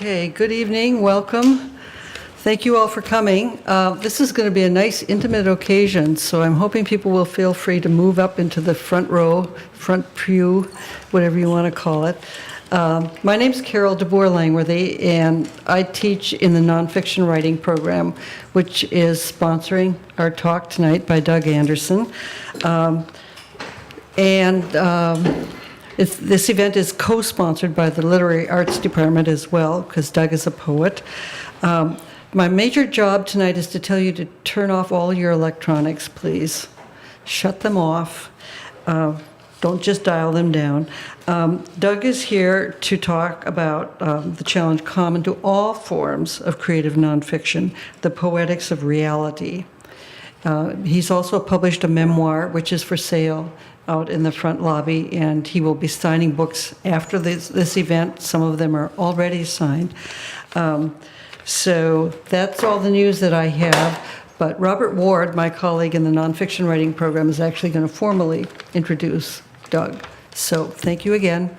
Okay, good evening, welcome. Thank you all for coming. This is going to be a nice intimate occasion, so I'm hoping people will feel free to move up into the front row, front pew, whatever you want to call it. My name's Carol DeBoer Langworthy, and I teach in the nonfiction writing program, which is sponsoring our talk tonight by Doug Anderson. This event is co-sponsored by the Literary Arts Department as well, because Doug is a poet. My major job tonight is to tell you to turn off all your electronics, please. Shut them off. Don't just dial them down. Doug is here to talk about the challenge common to all forms of creative nonfiction, the poetics of reality. He's also published a memoir, which is for sale out in the front lobby, and he will be signing books after this event. Some of them are already signed. So that's all the news that I have. But Robert Ward, my colleague in the nonfiction writing program, is actually going to formally introduce Doug. So thank you again.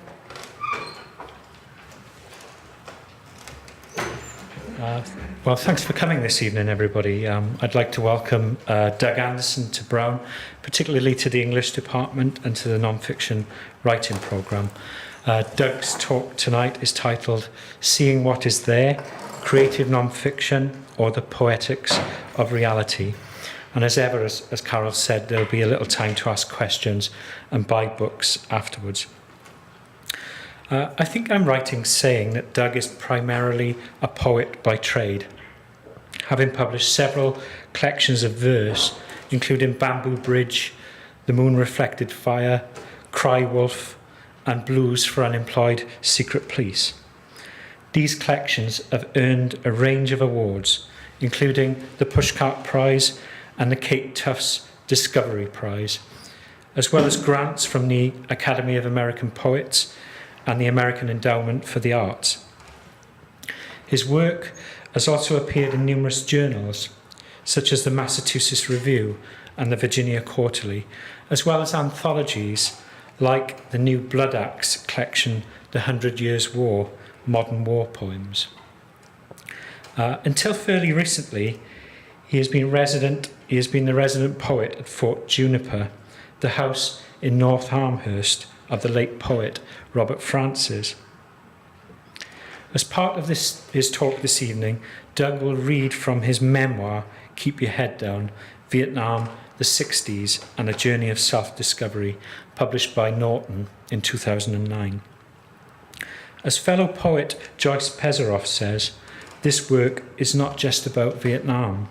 Well, thanks for coming this evening, everybody. I'd like to welcome Doug Anderson to Brown, particularly to the English department and to the nonfiction writing program. Doug's talk tonight is titled Seeing What Is There, Creative Nonfiction or the Poetics of Reality. And as ever, as Carol said, there'll be a little time to ask questions and buy books afterwards. I think I'm right in saying that Doug is primarily a poet by trade, having published several collections of verse, including Bamboo Bridge, The Moon Reflected Fire, Cry Wolf, and Blues for Unemployed Secret Police. These collections have earned a range of awards, including the Pushcart Prize and the Kate Tufts Discovery Prize, as well as grants from the Academy of American Poets and the American Endowment for the Arts. His work has also appeared in numerous journals, such as the Massachusetts Review and the Virginia Quarterly, as well as anthologies like the new Blood Axe collection, The 100 Years' War, Modern War Poems. Until fairly recently, he has been the resident poet at Fort Juniper, the house in North Harmhurst of the late poet Robert Francis. As part of his talk this evening, Doug will read from his memoir, Keep Your Head Down, Vietnam, the 60s, and a Journey of Self-Discovery, published by Norton in 2009. As fellow poet Joyce Pesaroff says, this work is not just about Vietnam,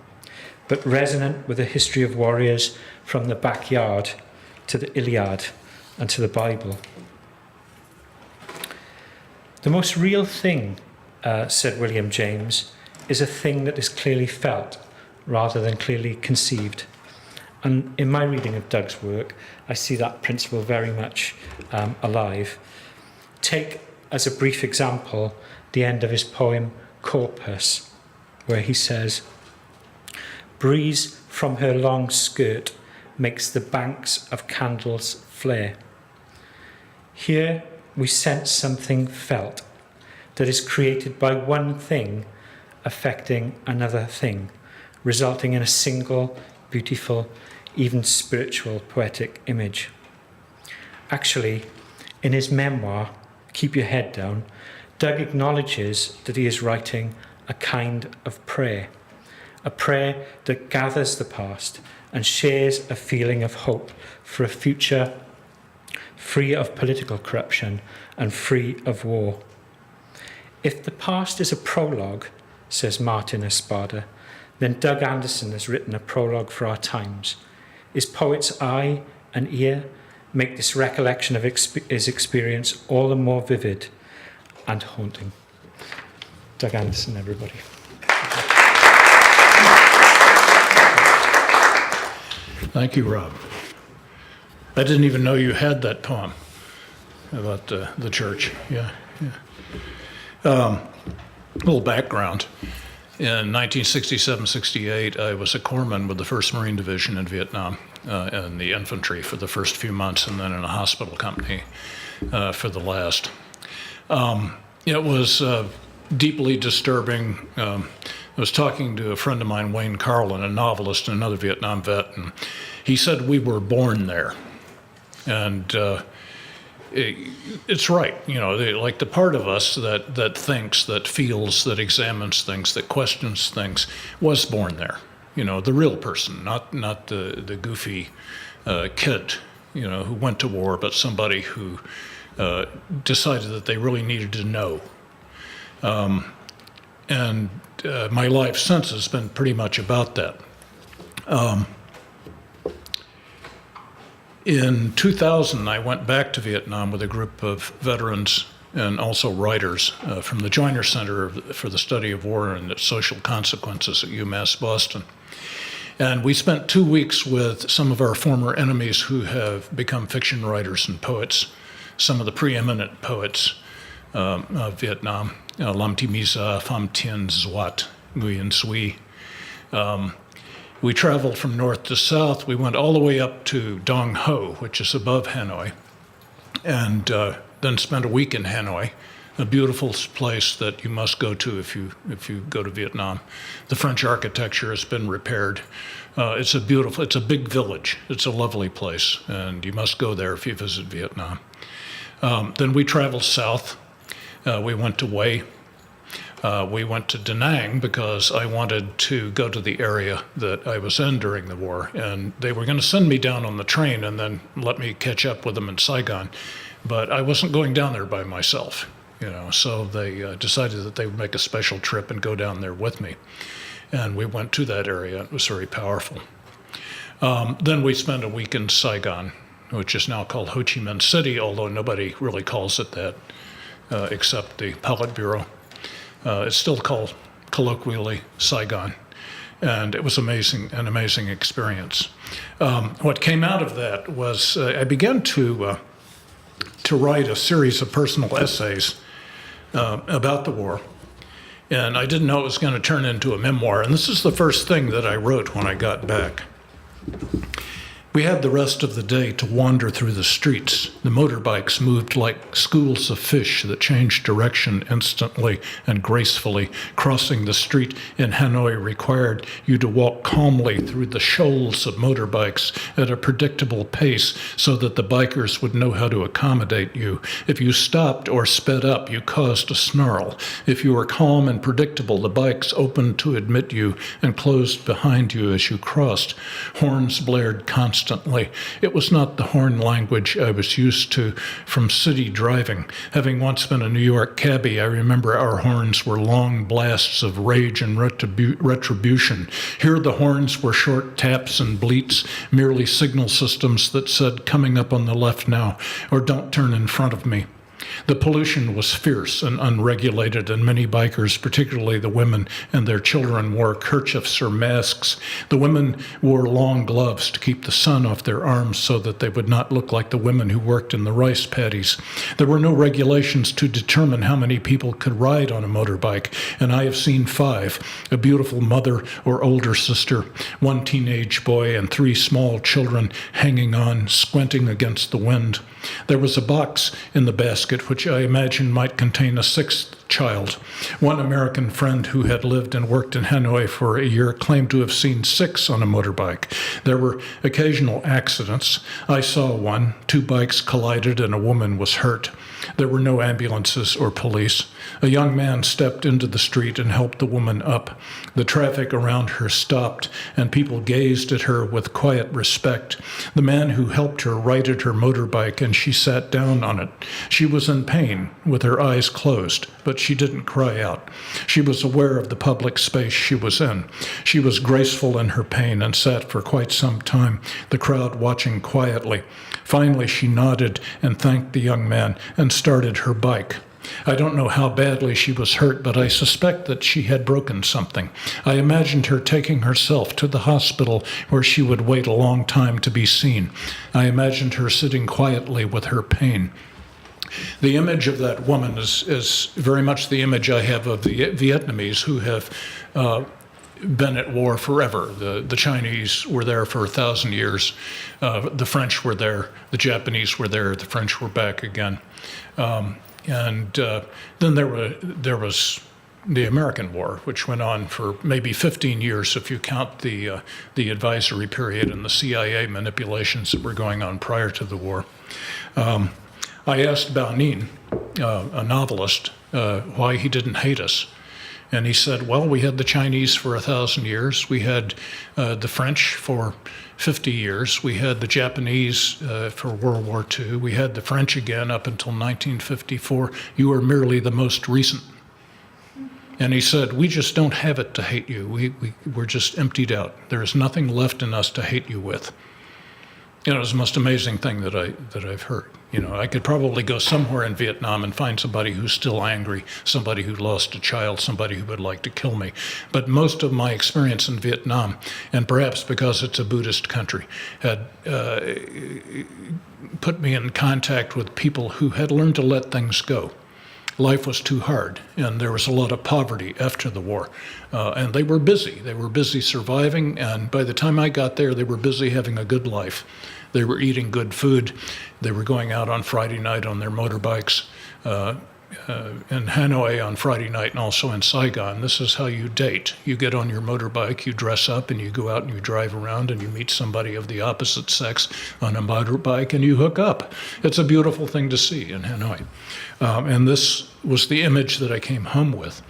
but resonant with a history of warriors from the backyard to the Iliad and to the Bible. The most real thing, said William James, is a thing that is clearly felt rather than clearly conceived. And in my reading of Doug's work, I see that principle very much alive. Take as a brief example the end of his poem Corpus, where he says, breeze from her long skirt makes the banks of candles flare. Here we sense something felt that is created by one thing affecting another thing, resulting in a single, beautiful, even spiritual, poetic image. Actually, in his memoir, Keep Your Head Down, Doug acknowledges that he is writing a kind of prayer, a prayer that gathers the past and shares a feeling of hope for a future free of political corruption and free of war. If the past is a prologue, says Martin Espada, then Doug Anderson has written a prologue for our times. His poet's eye and ear make this recollection of his experience all the more vivid and haunting. Doug Anderson, everybody. Thank you, Rob. I didn't even know you had that poem about the church. Yeah. A little background. In 1967-68, I was a corpsman with the 1st Marine Division in Vietnam, in the infantry for the first few months, and then in a hospital company for the last. It was deeply disturbing. I was talking to a friend of mine, Wayne Carlin, a novelist and another Vietnam vet, and he said we were born there. And it's right, like the part of us that thinks, that feels, that examines things, that questions things, was born there. The real person, not the goofy kid, who went to war, but somebody who decided that they really needed to know. And my life since has been pretty much about that. In 2000, I went back to Vietnam with a group of veterans and also writers from the Joiner Center for the Study of War and its Social Consequences at UMass Boston. And we spent 2 weeks with some of our former enemies who have become fiction writers and poets, some of the preeminent poets of Vietnam, Lam Thi Misa, Pham Thien Duat, Nguyen Sui. We traveled from north to south. We went all the way up to Dong Ho, which is above Hanoi, and then spent a week in Hanoi, a beautiful place that you must go to if you go to Vietnam. The French architecture has been repaired. It's a big village. It's a lovely place, and you must go there if you visit Vietnam. Then we traveled south. We went to Hue. We went to Da Nang because I wanted to go to the area that I was in during the war, and they were going to send me down on the train and then let me catch up with them in Saigon. But I wasn't going down there by myself, so they decided that they would make a special trip and go down there with me. And we went to that area. It was very powerful. Then we spent a week in Saigon, which is now called Ho Chi Minh City, although nobody really calls it that except the Politburo. It's still called colloquially Saigon, and it was an amazing experience. What came out of that was I began to write a series of personal essays about the war, and I didn't know it was going to turn into a memoir. And this is the first thing that I wrote when I got back. We had the rest of the day to wander through the streets. The motorbikes moved like schools of fish that changed direction instantly and gracefully. Crossing the street in Hanoi required you to walk calmly through the shoals of motorbikes at a predictable pace so that the bikers would know how to accommodate you. If you stopped or sped up, you caused a snarl. If you were calm and predictable, the bikes opened to admit you and closed behind you as you crossed. Horns blared constantly. It was not the horn language I was used to from city driving. Having once been a New York cabbie, I remember our horns were long blasts of rage and retribution. Here the horns were short taps and bleats, merely signal systems that said, "Coming up on the left now," or "Don't turn in front of me." The pollution was fierce and unregulated, and many bikers, particularly the women and their children, wore kerchiefs or masks. The women wore long gloves to keep the sun off their arms so that they would not look like the women who worked in the rice paddies. There were no regulations to determine how many people could ride on a motorbike, and I have seen 5, a beautiful mother or older sister, 1 teenage boy, and 3 small children hanging on, squinting against the wind. There was a box in the basket which I imagine might contain a 6th child. One American friend who had lived and worked in Hanoi for a year claimed to have seen 6 on a motorbike. There were occasional accidents. I saw one. 2 bikes collided and a woman was hurt. There were no ambulances or police. A young man stepped into the street and helped the woman up. The traffic around her stopped, and people gazed at her with quiet respect. The man who helped her righted her motorbike, and she sat down on it. She was in pain, with her eyes closed, but she didn't cry out. She was aware of the public space she was in. She was graceful in her pain and sat for quite some time, the crowd watching quietly. Finally, she nodded and thanked the young man and started her bike. I don't know how badly she was hurt, but I suspect that she had broken something. I imagined her taking herself to the hospital where she would wait a long time to be seen. I imagined her sitting quietly with her pain. The image of that woman is very much the image I have of the Vietnamese who have been at war forever. The Chinese were there for 1,000 years. The French were there. The Japanese were there. The French were back again. And then there was the American War, which went on for maybe 15 years if you count the advisory period and the CIA manipulations that were going on prior to the war. I asked Baonin, a novelist, why he didn't hate us. And he said, well, we had the Chinese for 1,000 years. We had the French for 50 years. We had the Japanese for World War II. We had the French again up until 1954. You are merely the most recent. And he said, we just don't have it to hate you. We're just emptied out. There is nothing left in us to hate you with. You know, it was the most amazing thing that I've heard. You know, I could probably go somewhere in Vietnam and find somebody who's still angry, somebody who lost a child, somebody who would like to kill me. But most of my experience in Vietnam, and perhaps because it's a Buddhist country, had put me in contact with people who had learned to let things go. Life was too hard, and there was a lot of poverty after the war. And they were busy. They were busy surviving, and by the time I got there, they were busy having a good life. They were eating good food. They were going out on Friday night on their motorbikes in Hanoi on Friday night and also in Saigon. This is how you date. You get on your motorbike, you dress up, and you go out and you drive around and you meet somebody of the opposite sex on a motorbike and you hook up. It's a beautiful thing to see in Hanoi. And this was the image that I came home with.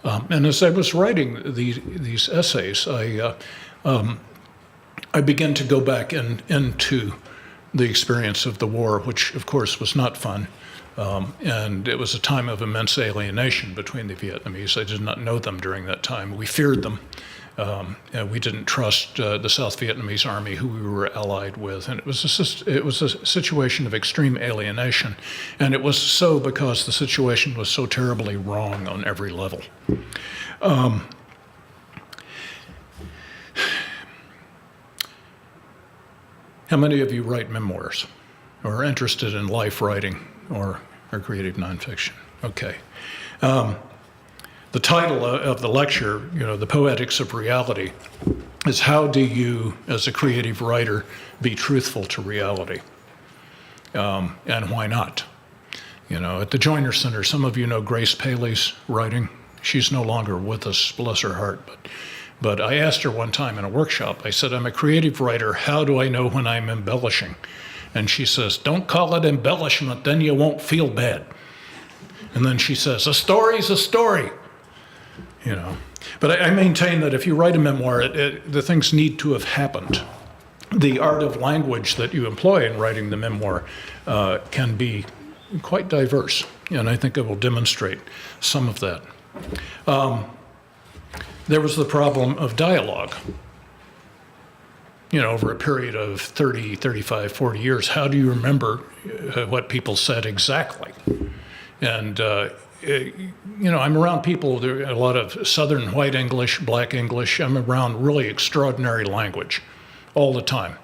And as I was writing these essays, I began to go back into the experience of the war, which of course was not fun. And it was a time of immense alienation between the Vietnamese. I did not know them during that time. We feared them. And we didn't trust the South Vietnamese army, who we were allied with. And it was a situation of extreme alienation. And it was so because the situation was so terribly wrong on every level. How many of you write memoirs or are interested in life writing or creative nonfiction? Okay. The title of the lecture, you know, The Poetics of Reality, is how do you, as a creative writer, be truthful to reality? And why not? You know, at the Joyner Center, some of you know Grace Paley's writing. She's no longer with us, bless her heart, but I asked her one time in a workshop, I said, I'm a creative writer, how do I know when I'm embellishing? And she says, don't call it embellishment, then you won't feel bad. And then she says, a story's a story. You know, but I maintain that if you write a memoir, the things need to have happened. The art of language that you employ in writing the memoir can be quite diverse, and I think it will demonstrate some of that. There was the problem of dialogue. You know, over a period of 30, 35, 40 years, how do you remember what people said exactly? And you know, I'm around people, there are a lot of Southern white English, black English. I'm around really extraordinary language all the time.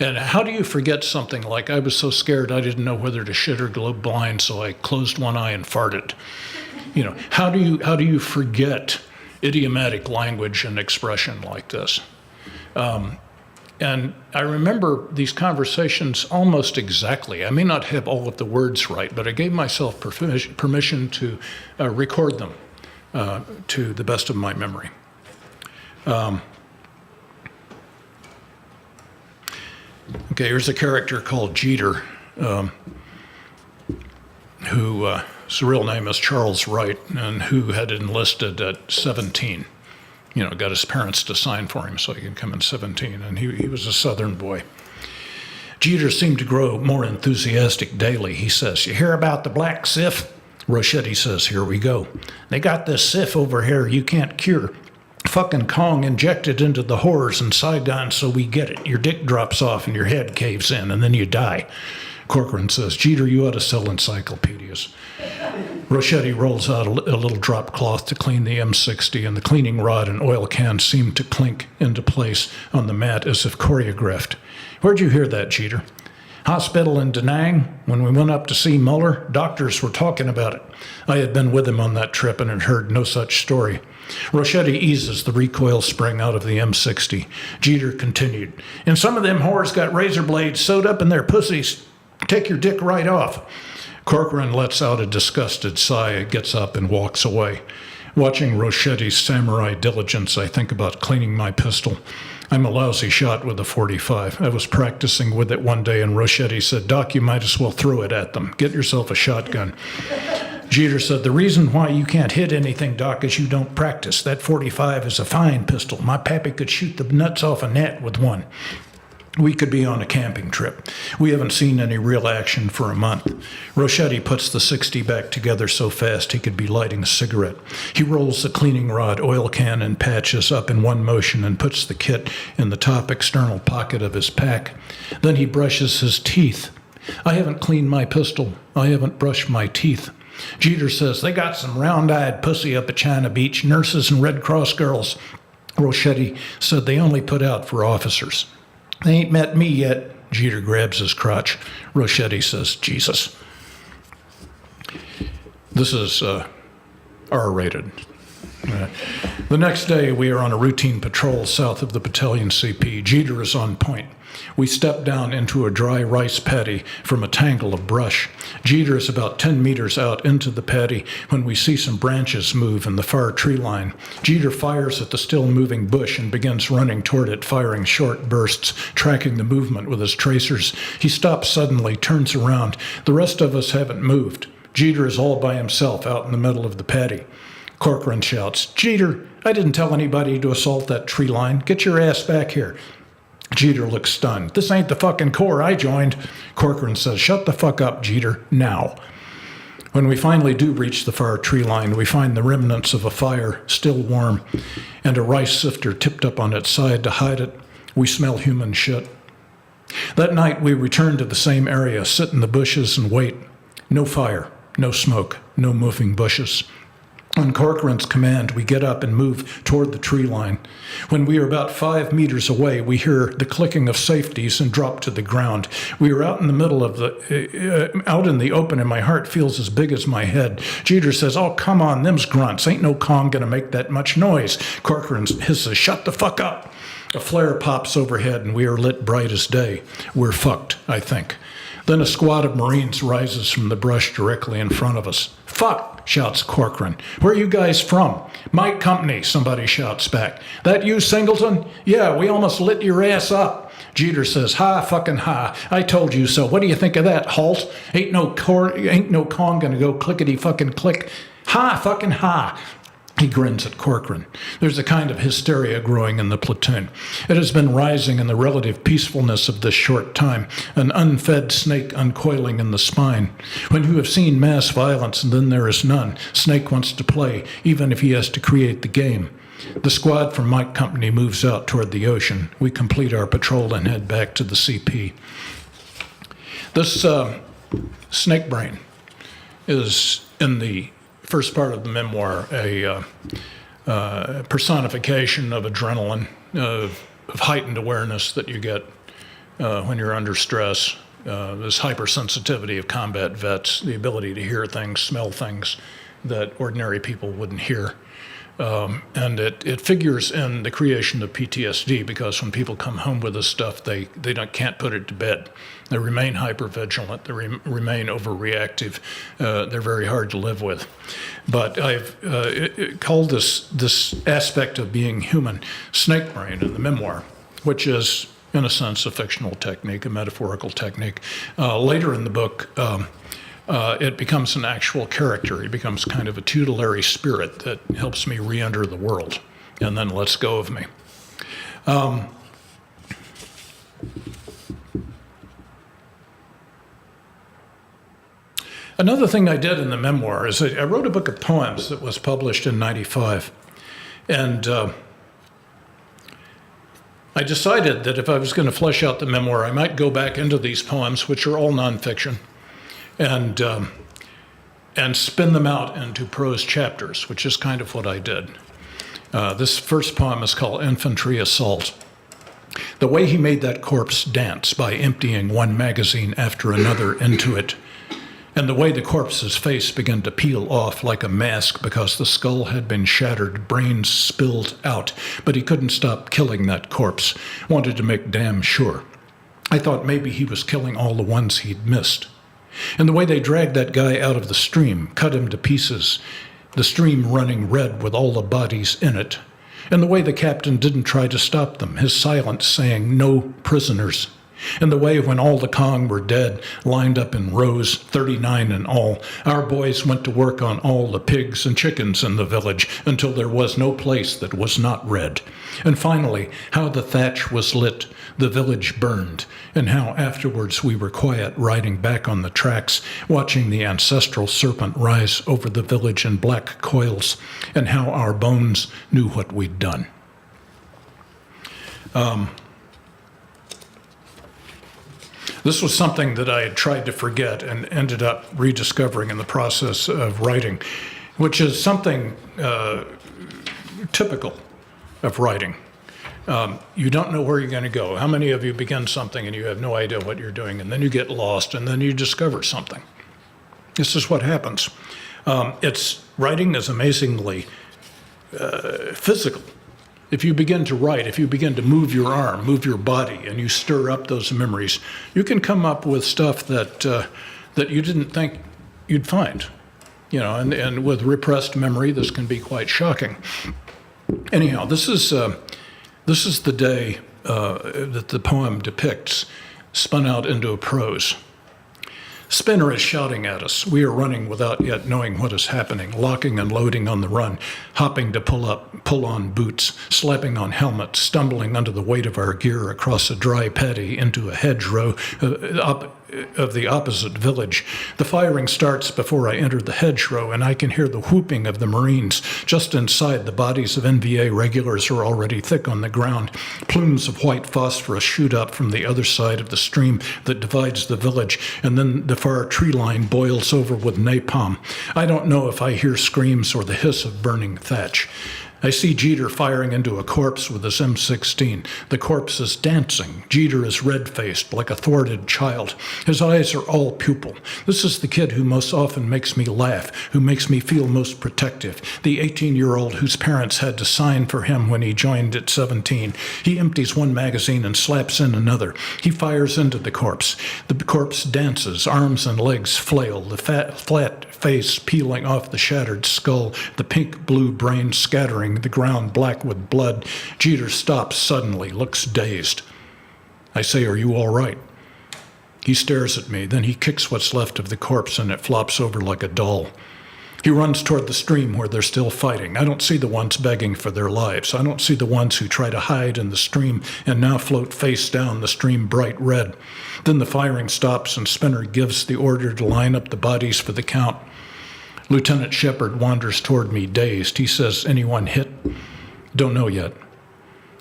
And how do you forget something like, I was so scared I didn't know whether to shit or go blind, so I closed one eye and farted. You know, how do you forget idiomatic language and expression like this? And I remember these conversations almost exactly. I may not have all of the words right, but I gave myself permission to record them to the best of my memory. Okay, here's a character called Jeter, who his real name is Charles Wright, and who had enlisted at 17. You know, got his parents to sign for him so he could come in 17, and he was a Southern boy. Jeter seemed to grow more enthusiastic daily. He says, you hear about the black Sif? Rochetti says, here we go. They got this Sif over here you can't cure. Fucking Kong injected into the whores in Saigon so we get it. Your dick drops off and your head caves in and then you die. Corcoran says, Jeter, you ought to sell encyclopedias. Rochetti rolls out a little drop cloth to clean the M60, and the cleaning rod and oil can seem to clink into place on the mat as if choreographed. Where'd you hear that, Jeter? Hospital in Da Nang. When we went up to see Muller, doctors were talking about it. I had been with him on that trip and had heard no such story. Rochetti eases the recoil spring out of the M60. Jeter continued, and some of them whores got razor blades sewed up in their pussies. Take your dick right off. Corcoran lets out a disgusted sigh, gets up and walks away. Watching Rossetti's Samurai Diligence, I think about cleaning my pistol. I'm a lousy shot with a .45. I was practicing with it one day, and Rossetti said, "Doc, you might as well throw it at them. Get yourself a shotgun." Jeter said, "The reason why you can't hit anything, Doc, is you don't practice. That .45 is a fine pistol. My pappy could shoot the nuts off a net with one. We could be on a camping trip. We haven't seen any real action for a month." Rossetti puts the 60 back together so fast he could be lighting a cigarette. He rolls the cleaning rod, oil can, and patches up in one motion and puts the kit in the top external pocket of his pack. Then he brushes his teeth. "I haven't cleaned my pistol. I haven't brushed my teeth." Jeter says, "They got some round-eyed pussy up at China Beach, nurses and Red Cross girls." Rossetti said, "They only put out for officers." "They ain't met me yet." Jeter grabs his crotch. Rossetti says, "Jesus." This is R-rated. The next day, we are on a routine patrol south of the battalion CP. Jeter is on point. We step down into a dry rice paddy from a tangle of brush. Jeter is about 10 meters out into the paddy when we see some branches move in the far tree line. Jeter fires at the still moving bush and begins running toward it, firing short bursts, tracking the movement with his tracers. He stops suddenly, turns around. The rest of us haven't moved. Jeter is all by himself out in the middle of the paddy. Corcoran shouts, "Jeter, I didn't tell anybody to assault that tree line. Get your ass back here." Jeter looks stunned. "This ain't the fucking Corps I joined." Corcoran says, "Shut the fuck up, Jeter, now." When we finally do reach the far tree line, we find the remnants of a fire, still warm, and a rice sifter tipped up on its side to hide it. We smell human shit. That night, we return to the same area, sit in the bushes and wait. No fire, no smoke, no moving bushes. On Corcoran's command, we get up and move toward the tree line. When we are about 5 meters away, we hear the clicking of safeties and drop to the ground. We are out in the middle of out in the open, and my heart feels as big as my head. Jeter says, "Oh, come on, them's grunts. Ain't no Kong gonna make that much noise." Corcoran hisses, "Shut the fuck up." A flare pops overhead, and we are lit bright as day. We're fucked, I think. Then a squad of Marines rises from the brush directly in front of us. "Fuck!" shouts Corcoran. "Where are you guys from?" "My company," somebody shouts back. "That you, Singleton?" "Yeah, we almost lit your ass up." Jeter says, "Ha, fucking ha. I told you so. What do you think of that, Halt? Ain't no Kong gonna go clickety fucking click. Ha, fucking ha." He grins at Corcoran. There's a kind of hysteria growing in the platoon. It has been rising in the relative peacefulness of this short time, an unfed snake uncoiling in the spine. When you have seen mass violence and then there is none, Snake wants to play, even if he has to create the game. The squad from my company moves out toward the ocean. We complete our patrol and head back to the CP. This snake brain is in the first part of the memoir, a personification of adrenaline, of heightened awareness that you get when you're under stress, this hypersensitivity of combat vets, the ability to hear things, smell things that ordinary people wouldn't hear. And it figures in the creation of PTSD, because when people come home with this stuff, they can't put it to bed. They remain hypervigilant. They remain overreactive. They're very hard to live with. But I've called this aspect of being human snake brain in the memoir, which is, in a sense, a fictional technique, a metaphorical technique. Later in the book, it becomes an actual character. He becomes kind of a tutelary spirit that helps me re-enter the world and then lets go of me. Another thing I did in the memoir is I wrote a book of poems that was published in '95. And I decided that if I was going to flesh out the memoir, I might go back into these poems, which are all nonfiction, and spin them out into prose chapters, which is kind of what I did. This first poem is called Infantry Assault. The way he made that corpse dance by emptying one magazine after another into it, and the way the corpse's face began to peel off like a mask because the skull had been shattered, brains spilled out, but he couldn't stop killing that corpse, wanted to make damn sure. I thought maybe he was killing all the ones he'd missed. And the way they dragged that guy out of the stream, cut him to pieces, the stream running red with all the bodies in it, and the way the captain didn't try to stop them, his silence saying, "No prisoners." And the way when all the Kong were dead, lined up in rows, 39 in all, our boys went to work on all the pigs and chickens in the village until there was no place that was not red. And finally, how the thatch was lit, the village burned, and how afterwards we were quiet riding back on the tracks, watching the ancestral serpent rise over the village in black coils, and how our bones knew what we'd done. This was something that I had tried to forget and ended up rediscovering in the process of writing, which is something typical of writing. You don't know where you're going to go. How many of you begin something and you have no idea what you're doing, and then you get lost, and then you discover something? This is what happens. Writing is amazingly physical. If you begin to write, if you begin to move your arm, move your body, and you stir up those memories, you can come up with stuff that you didn't think you'd find. You know, and with repressed memory, this can be quite shocking. Anyhow, this is the day that the poem depicts, spun out into a prose. Spinner is shouting at us. We are running without yet knowing what is happening, locking and loading on the run, hopping to pull on boots, slapping on helmets, stumbling under the weight of our gear across a dry paddy into a hedgerow of the opposite village. The firing starts before I enter the hedgerow, and I can hear the whooping of the Marines. Just inside, the bodies of NVA regulars are already thick on the ground. Plumes of white phosphorus shoot up from the other side of the stream that divides the village, and then the far tree line boils over with napalm. I don't know if I hear screams or the hiss of burning thatch. I see Jeter firing into a corpse with his M16. The corpse is dancing. Jeter is red-faced, like a thwarted child. His eyes are all pupil. This is the kid who most often makes me laugh, who makes me feel most protective, the 18-year-old whose parents had to sign for him when he joined at 17. He empties one magazine and slaps in another. He fires into the corpse. The corpse dances, arms and legs flail, the flat face peeling off the shattered skull, the pink-blue brain scattering, the ground black with blood. Jeter stops suddenly, looks dazed. I say, "Are you all right?" He stares at me, then he kicks what's left of the corpse and it flops over like a doll. He runs toward the stream where they're still fighting. I don't see the ones begging for their lives. I don't see the ones who try to hide in the stream and now float face down, the stream bright red. Then the firing stops and Spinner gives the order to line up the bodies for the count. Lieutenant Shepard wanders toward me, dazed. He says, "Anyone hit?" "Don't know yet."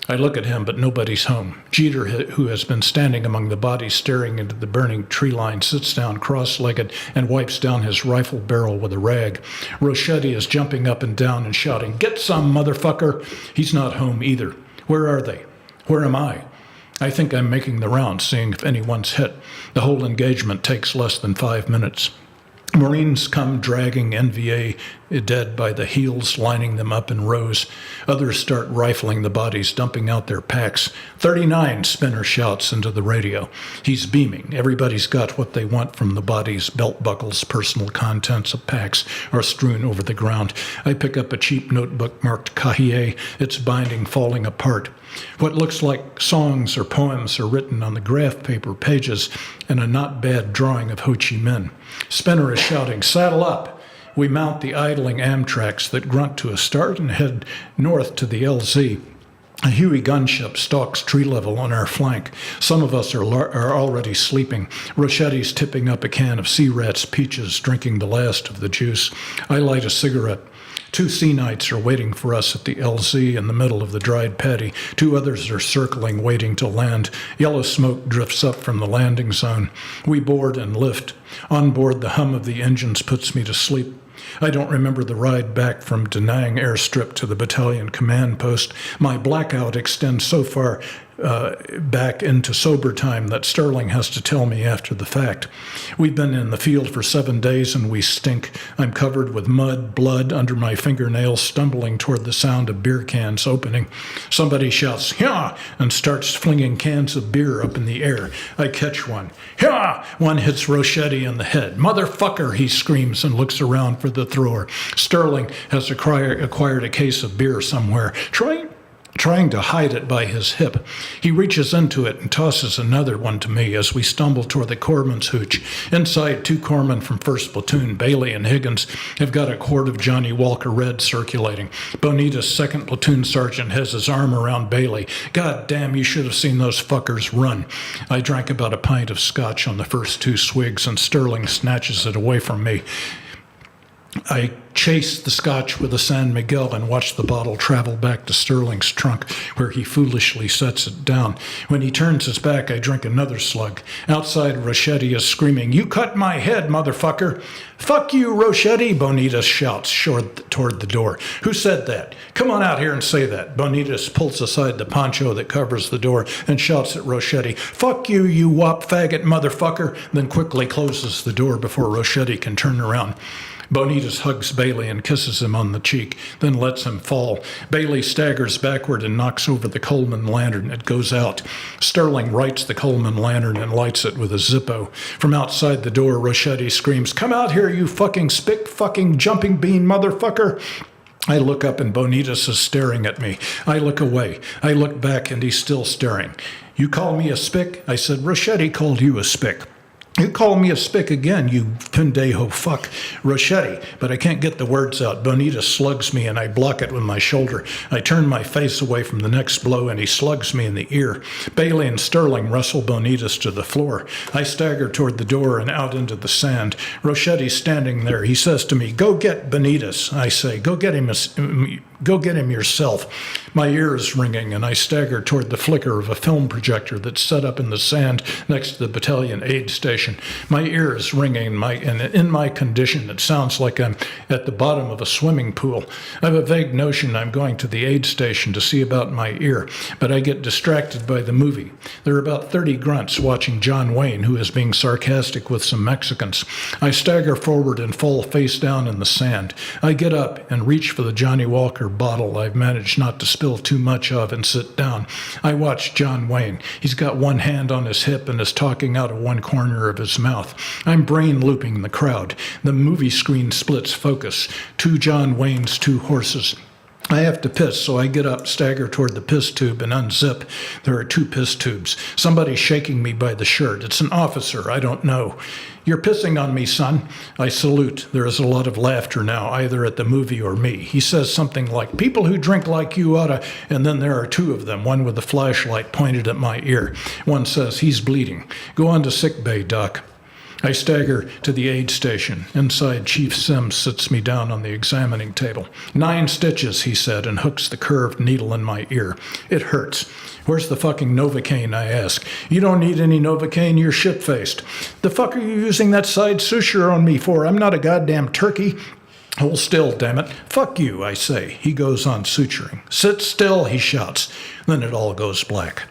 I look at him, but nobody's home. Jeter, who has been standing among the bodies staring into the burning tree line, sits down cross-legged and wipes down his rifle barrel with a rag. Rochetti is jumping up and down and shouting, "Get some, motherfucker!" He's not home either. Where are they? Where am I? I think I'm making the rounds, seeing if anyone's hit. The whole engagement takes less than 5 minutes. Marines come dragging NVA dead by the heels, lining them up in rows. Others start rifling the bodies, dumping out their packs. 39, Spinner shouts into the radio. He's beaming. Everybody's got what they want from the bodies. Belt buckles, personal contents of packs are strewn over the ground. I pick up a cheap notebook marked Cahier, its binding falling apart. What looks like songs or poems are written on the graph paper pages and a not bad drawing of Ho Chi Minh. Spinner is shouting, "Saddle up!" We mount the idling Amtraks that grunt to a start and head north to the LZ. A Huey gunship stalks tree level on our flank. Some of us are already sleeping. Rochetti's tipping up a can of Sea Rat's peaches, drinking the last of the juice. I light a cigarette. 2 Sea Knights are waiting for us at the LZ in the middle of the dried paddy. 2 others are circling, waiting to land. Yellow smoke drifts up from the landing zone. We board and lift. On board, the hum of the engines puts me to sleep. I don't remember the ride back from Da Nang airstrip to the battalion command post. My blackout extends so far back into sober time that Sterling has to tell me after the fact. We've been in the field for 7 days and we stink. I'm covered with mud, blood under my fingernails, stumbling toward the sound of beer cans opening. Somebody shouts, "Yah!" and starts flinging cans of beer up in the air. I catch one. "Yah!" One hits Rochetti in the head. "Motherfucker," he screams and looks around for the thrower. Sterling has acquired a case of beer somewhere, trying to hide it by his hip. He reaches into it and tosses another one to me as we stumble toward the corpsman's hooch. Inside, 2 corpsmen from 1st Platoon, Bailey and Higgins, have got a quart of Johnny Walker Red circulating. Bonita's 2nd Platoon sergeant has his arm around Bailey. "God damn, you should have seen those fuckers run." I drank about a pint of scotch on the first 2 swigs, and Sterling snatches it away from me. I chase the scotch with a San Miguel and watch the bottle travel back to Sterling's trunk, where he foolishly sets it down. When he turns his back, I drink another slug. Outside, Rochetti is screaming, "You cut my head, motherfucker!" "Fuck you, Rochetti," Bonita shouts toward the door. "Who said that? Come on out here and say that." Bonita pulls aside the poncho that covers the door and shouts at Rochetti, "Fuck you, you wop faggot motherfucker," then quickly closes the door before Rochetti can turn around. Bonitas hugs Bailey and kisses him on the cheek, then lets him fall. Bailey staggers backward and knocks over the Coleman lantern. It goes out. Sterling rights the Coleman lantern and lights it with a Zippo. From outside the door, Rochetti screams, "Come out here, you fucking spick fucking jumping bean motherfucker!" I look up and Bonitas is staring at me. I look away. I look back and he's still staring. "You call me a spick?" I said, "Rochetti called you a spick." "You call me a spick again, you pendejo fuck." "Rochetti," but I can't get the words out. Bonita slugs me and I block it with my shoulder. I turn my face away from the next blow and he slugs me in the ear. Bailey and Sterling wrestle Bonitas to the floor. I stagger toward the door and out into the sand. Rochetti's standing there. He says to me, "Go get Bonitas." I say, Go get him yourself." My ear is ringing and I stagger toward the flicker of a film projector that's set up in the sand next to the battalion aid station. My ear is ringing and in my condition it sounds like I'm at the bottom of a swimming pool. I have a vague notion I'm going to the aid station to see about my ear, but I get distracted by the movie. There are about 30 grunts watching John Wayne, who is being sarcastic with some Mexicans. I stagger forward and fall face down in the sand. I get up and reach for the Johnny Walker bottle I've managed not to spill too much of and sit down. I watch John Wayne. He's got one hand on his hip and is talking out of one corner of his mouth. I'm brain looping the crowd. The movie screen splits focus. 2 John Waynes, 2 horses. I have to piss, so I get up, stagger toward the piss tube, and unzip. There are 2 piss tubes. Somebody's shaking me by the shirt. It's an officer. I don't know. "You're pissing on me, son." I salute. There is a lot of laughter now, either at the movie or me. He says something like, "People who drink like you oughta," and then there are 2 of them, one with a flashlight pointed at my ear. One says, "He's bleeding. Go on to sick bay, Doc." I stagger to the aid station. Inside, Chief Sims sits me down on the examining table. 9 stitches, he said, and hooks the curved needle in my ear. It hurts. "Where's the fucking Novocaine?" I ask. "You don't need any Novocaine, you're shit-faced." "The fuck are you using that side suture on me for? I'm not a goddamn turkey." "Hold still, damn it." "Fuck you," I say. He goes on suturing. "Sit still," he shouts. Then it all goes black.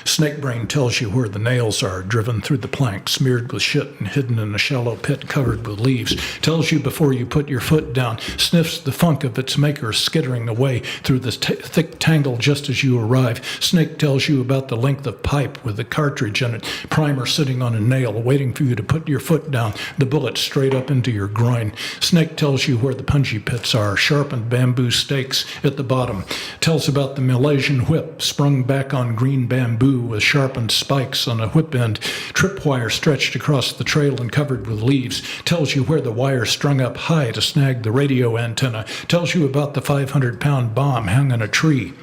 Snakebrain tells you where the nails are, driven through the plank, smeared with shit and hidden in a shallow pit covered with leaves. Tells you before you put your foot down, sniffs the funk of its maker skittering away through the thick tangle just as you arrive. Snake tells you about the length of pipe with the cartridge in it, primer sitting on a nail, waiting for you to put your foot down, the bullet straight up into your groin. Snake tells you where the punji pits are, sharpened bamboo stakes at the bottom. Tells about the Malaysian whip, sprung back on green bamboo with sharpened spikes on a whip end, tripwire stretched across the trail and covered with leaves. Tells you where the wire strung up high to snag the radio antenna. Tells you about the 500-pound bomb hung in a tree.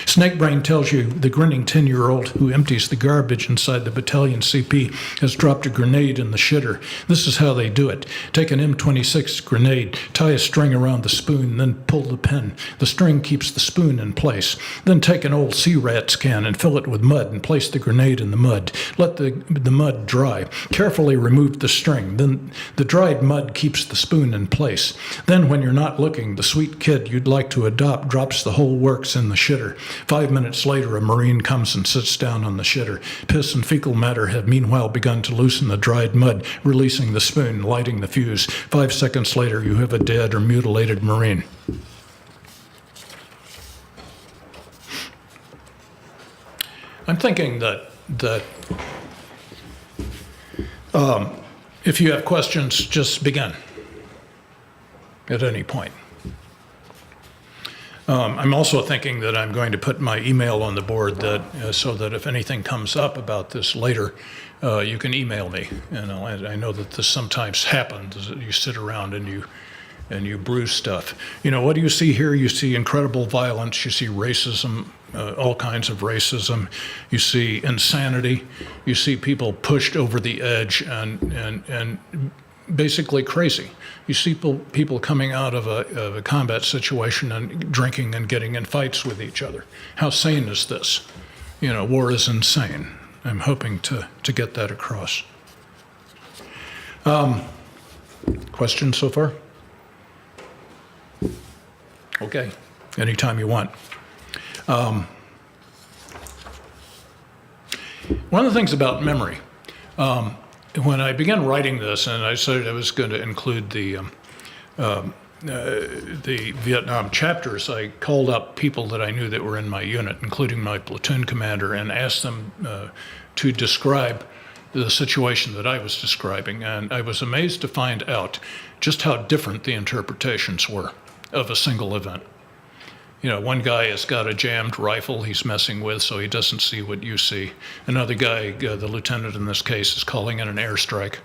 Snakebrain tells you the grinning 10-year-old who empties the garbage inside the battalion CP has dropped a grenade in the shitter. This is how they do it. Take an M26 grenade, tie a string around the spoon, then pull the pin. The string keeps the spoon in place. Then take an old C-Rats can and fill it with mud and place the grenade in the mud. Let the mud dry. Carefully remove the string. Then the dried mud keeps the spoon in place. Then when you're not looking, the sweet kid you'd like to adopt drops the whole works in the shitter. 5 minutes later, a Marine comes and sits down on the shitter. Piss and fecal matter have meanwhile begun to loosen the dried mud, releasing the spoon, lighting the fuse. 5 seconds later, you have a dead or mutilated Marine. I'm thinking that if you have questions, just begin at any point. I'm also thinking that I'm going to put my email on the board so that if anything comes up about this later, you can email me. I know that this sometimes happens. That you sit around and you brew stuff. What do you see here? You see incredible violence. You see racism, all kinds of racism. You see insanity. You see people pushed over the edge and basically crazy. You see people coming out of a combat situation and drinking and getting in fights with each other. How sane is this? War is insane. I'm hoping to get that across. Questions so far? Okay, anytime you want. One of the things about memory, when I began writing this, and I said I was going to include the Vietnam chapters, I called up people that I knew that were in my unit, including my platoon commander, and asked them to describe the situation that I was describing. And I was amazed to find out just how different the interpretations were of a single event. One guy has got a jammed rifle he's messing with, so he doesn't see what you see. Another guy, the lieutenant in this case, is calling it an airstrike.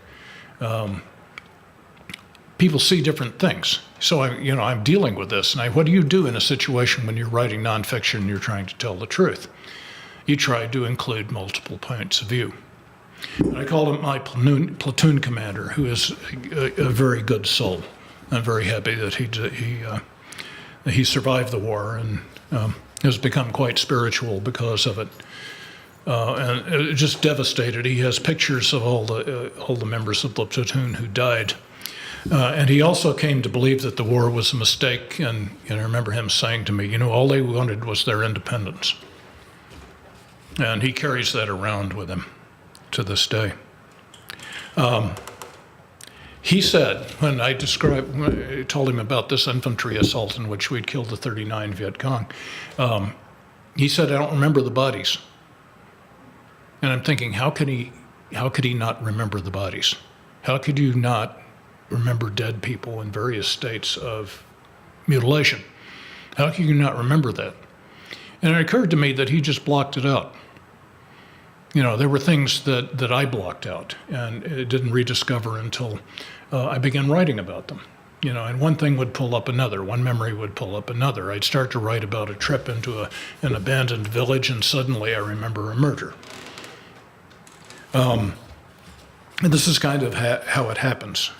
People see different things. So I'm dealing with this. And what do you do in a situation when you're writing nonfiction and you're trying to tell the truth? You try to include multiple points of view. And I called him my platoon commander, who is a very good soul. I'm very happy that he survived the war and has become quite spiritual because of it. And just devastated. He has pictures of all the members of the platoon who died. And he also came to believe that the war was a mistake. And I remember him saying to me, all they wanted was their independence. And he carries that around with him to this day. He said, when I told him about this infantry assault in which we'd killed the 39 Viet Cong, he said, I don't remember the bodies. And I'm thinking, how could he not remember the bodies? How could you not remember dead people in various states of mutilation? How could you not remember that? And it occurred to me that he just blocked it out. There were things that I blocked out and it didn't rediscover until I began writing about them. And one thing would pull up another, one memory would pull up another. I'd start to write about a trip into an abandoned village and suddenly I remember a murder. And this is kind of how it happens.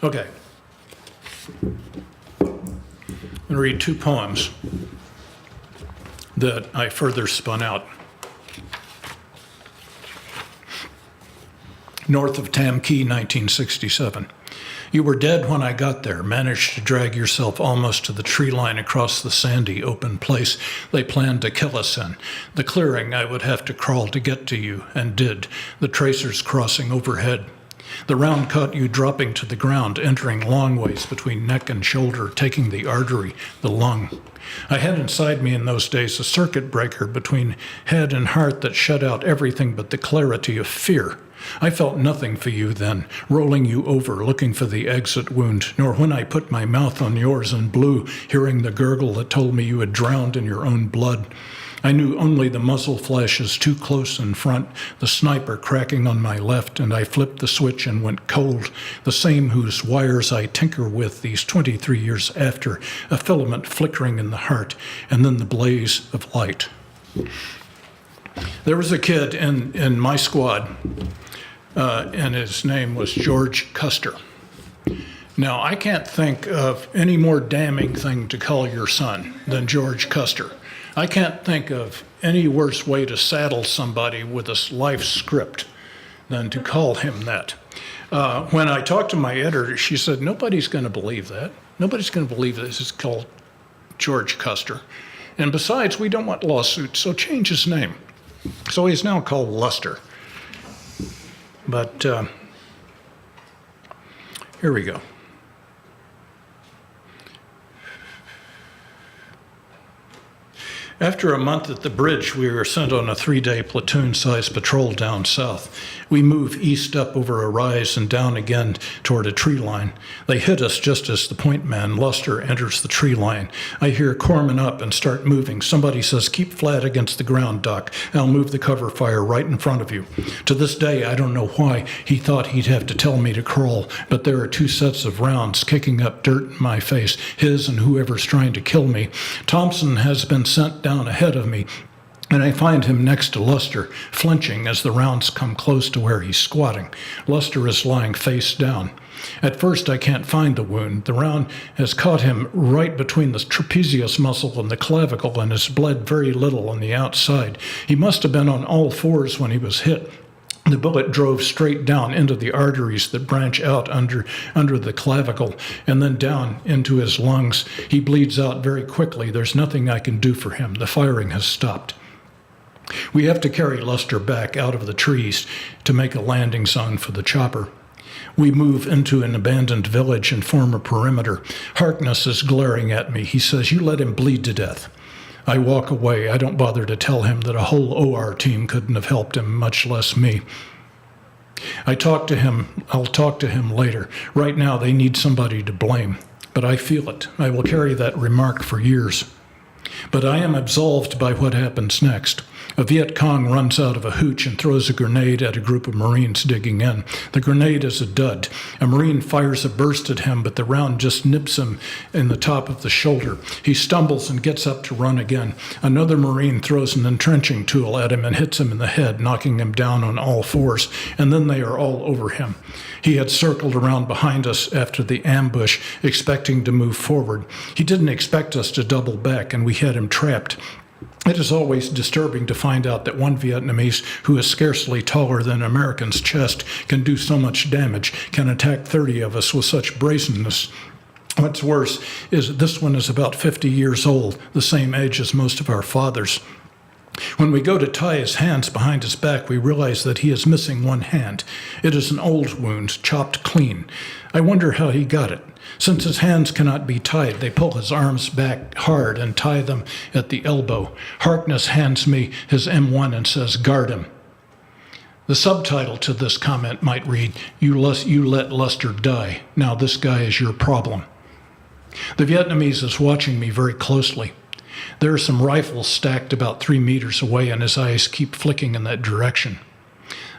Okay. I'm going to read 2 poems that I further spun out. North of Tam Key, 1967. You were dead when I got there, managed to drag yourself almost to the tree line across the sandy, open place they planned to kill us in. The clearing I would have to crawl to get to you, and did, the tracers crossing overhead. The round caught you dropping to the ground, entering long ways between neck and shoulder, taking the artery, the lung. I had inside me in those days a circuit breaker between head and heart that shut out everything but the clarity of fear. I felt nothing for you then, rolling you over, looking for the exit wound, nor when I put my mouth on yours and blew, hearing the gurgle that told me you had drowned in your own blood. I knew only the muzzle flashes too close in front, the sniper cracking on my left, and I flipped the switch and went cold, the same whose wires I tinker with these 23 years after, a filament flickering in the heart, and then the blaze of light. There was a kid in my squad, and his name was George Custer. Now, I can't think of any more damning thing to call your son than George Custer. I can't think of any worse way to saddle somebody with a life script than to call him that. When I talked to my editor, she said, nobody's going to believe that. Nobody's going to believe this is called George Custer. And besides, we don't want lawsuits, so change his name. So he's now called Luster. But here we go. After a month at the bridge, we were sent on a 3-day platoon-sized patrol down south. We move east up over a rise and down again toward a tree line. They hit us just as the point man, Luster, enters the tree line. I hear Corman up and start moving. Somebody says, keep flat against the ground, Doc. I'll move the cover fire right in front of you. To this day, I don't know why he thought he'd have to tell me to crawl, but there are 2 sets of rounds kicking up dirt in my face, his and whoever's trying to kill me. Thompson has been sent down ahead of me, and I find him next to Luster, flinching as the rounds come close to where he's squatting. Luster is lying face down. At first, I can't find the wound. The round has caught him right between the trapezius muscle and the clavicle and has bled very little on the outside. He must have been on all 4s when he was hit. The bullet drove straight down into the arteries that branch out under the clavicle and then down into his lungs. He bleeds out very quickly. There's nothing I can do for him. The firing has stopped. We have to carry Luster back out of the trees to make a landing zone for the chopper. We move into an abandoned village and form a perimeter. Harkness is glaring at me. He says, "You let him bleed to death." I walk away. I don't bother to tell him that a whole OR team couldn't have helped him, much less me. I'll talk to him later. Right now, they need somebody to blame. But I feel it. I will carry that remark for years. But I am absolved by what happens next. A Viet Cong runs out of a hooch and throws a grenade at a group of Marines digging in. The grenade is a dud. A Marine fires a burst at him, but the round just nips him in the top of the shoulder. He stumbles and gets up to run again. Another Marine throws an entrenching tool at him and hits him in the head, knocking him down on all 4s, and then they are all over him. He had circled around behind us after the ambush, expecting to move forward. He didn't expect us to double back, and we had him trapped. It is always disturbing to find out that one Vietnamese who is scarcely taller than an American's chest can do so much damage, can attack 30 of us with such brazenness. What's worse is this one is about 50 years old, the same age as most of our fathers. When we go to tie his hands behind his back, we realize that he is missing one hand. It is an old wound, chopped clean. I wonder how he got it. Since his hands cannot be tied, they pull his arms back hard and tie them at the elbow. Harkness hands me his M1 and says, "Guard him." The subtitle to this comment might read, You let Luster die. Now this guy is your problem." The Vietnamese is watching me very closely. There are some rifles stacked about 3 meters away, and his eyes keep flicking in that direction.